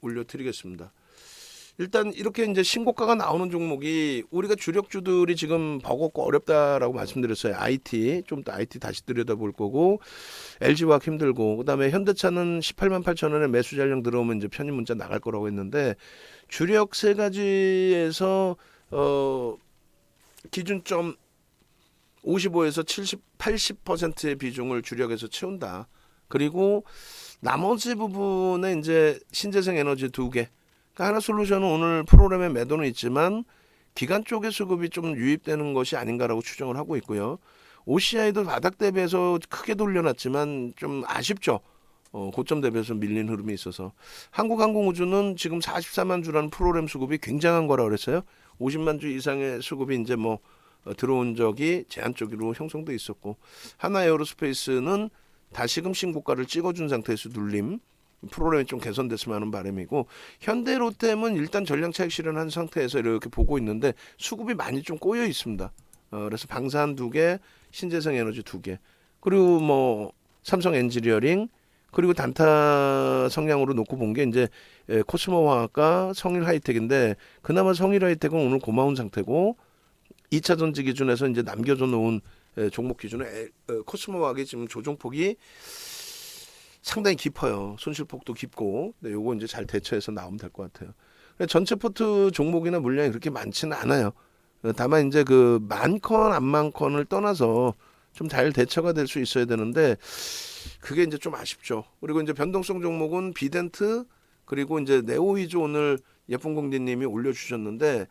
[SPEAKER 1] 올려드리겠습니다. 일단 이렇게 이제 신고가가 나오는 종목이, 우리가 주력주들이 지금 버겁고 어렵다라고 말씀드렸어요. IT 좀 더 IT 다시 들여다볼 거고, LG화학 힘들고, 그다음에 현대차는 18만 8천 원에 매수 잔량 들어오면 이제 편입 문자 나갈 거라고 했는데, 주력 세 가지에서 기준점 55에서 70, 80%의 비중을 주력에서 채운다. 그리고 나머지 부분에 이제 신재생 에너지 2개. 그러니까 하나솔루션은 오늘 프로그램의 매도는 있지만 기간 쪽의 수급이 좀 유입되는 것이 아닌가라고 추정을 하고 있고요. OCI도 바닥 대비해서 크게 돌려놨지만 좀 아쉽죠. 고점 대비해서 밀린 흐름이 있어서. 한국항공우주는 지금 44만 주라는 프로그램 수급이 굉장한 거라 그랬어요. 50만 주 이상의 수급이 이제 뭐 들어온 적이 제한적으로 형성돼 있었고, 하나에어로스페이스는 다시금 신고가를 찍어준 상태에서 눌림, 프로그램이 좀 개선됐으면 하는 바람이고, 현대로템은 일단 전량 차익 실현한 상태에서 이렇게 보고 있는데 수급이 많이 좀 꼬여 있습니다. 그래서 방산 2개, 신재생 에너지 2개, 그리고 뭐 삼성 엔지니어링, 그리고 단타 성향으로 놓고 본 게 이제 코스모 화학과 성일 하이텍인데, 그나마 성일 하이텍은 오늘 고마운 상태고, 2차 전지 기준에서 이제 남겨져 놓은 종목 기준에 코스모 화학이 지금 조정폭이 상당히 깊어요. 손실폭도 깊고. 네, 요거 이제 잘 대처해서 나오면 될 것 같아요. 전체 포트 종목이나 물량이 그렇게 많지는 않아요. 다만 이제 그 많건 안 많건을 떠나서 좀 잘 대처가 될 수 있어야 되는데, 그게 이제 좀 아쉽죠. 그리고 이제 변동성 종목은 비덴트, 그리고 이제 네오위즈 오늘 예쁜 공디님이 올려주셨는데,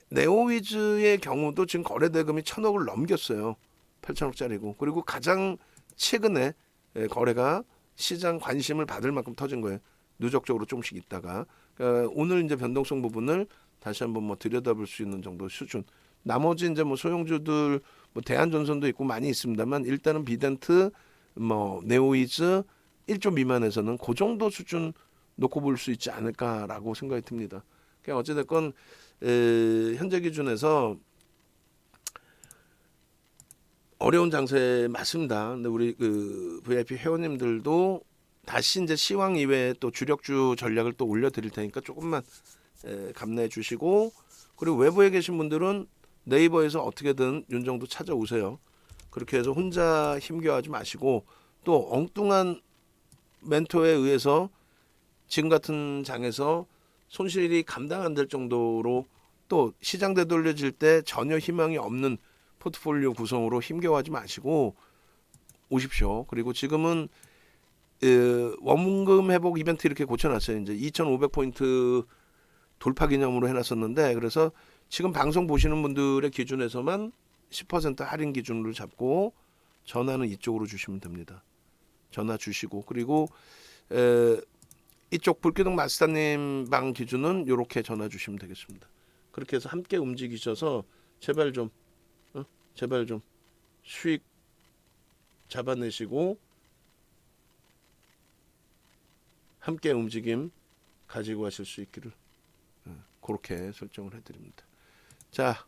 [SPEAKER 1] 네오위즈의 경우도 지금 거래 대금이 1,000억을 넘겼어요. 8천억짜리고. 그리고 가장 최근에 거래가 시장 관심을 받을 만큼 터진 거예요. 누적적으로 조금씩 있다가. 그러니까 오늘 이제 변동성 부분을 다시 한번 뭐 들여다볼 수 있는 정도 수준. 나머지 이제 뭐 소형주들, 뭐 대한전선도 있고 많이 있습니다만, 일단은 비덴트, 뭐 네오위즈 1조 미만에서는 그 정도 수준 놓고 볼 수 있지 않을까라고 생각이 듭니다. 그러니까 어찌됐건 현재 기준에서 어려운 장세 맞습니다. 근데 우리 그 VIP 회원님들도 다시 이제 시황 이외에 또 주력주 전략을 또 올려드릴 테니까 조금만 감내해 주시고, 그리고 외부에 계신 분들은 네이버에서 어떻게든 윤정도 찾아오세요. 그렇게 해서 혼자 힘겨워하지 마시고, 또 엉뚱한 멘토에 의해서 지금 같은 장에서 손실이 감당 안 될 정도로 또 시장 되돌려질 때 전혀 희망이 없는 포트폴리오 구성으로 힘겨워하지 마시고 오십시오. 그리고 지금은 원금 회복 이벤트 이렇게 고쳐놨어요. 이제 2,500포인트 돌파 기념으로 해놨었는데, 그래서 지금 방송 보시는 분들의 기준에서만 10% 할인 기준으로 잡고 전화는 이쪽으로 주시면 됩니다. 전화 주시고, 그리고 이쪽 불기둥 마스터님 방 기준은 이렇게 전화 주시면 되겠습니다. 그렇게 해서 함께 움직이셔서 제발 좀 수익 잡아내시고 함께 움직임 가지고 가실 수 있기를 그렇게 설정을 해드립니다. 자,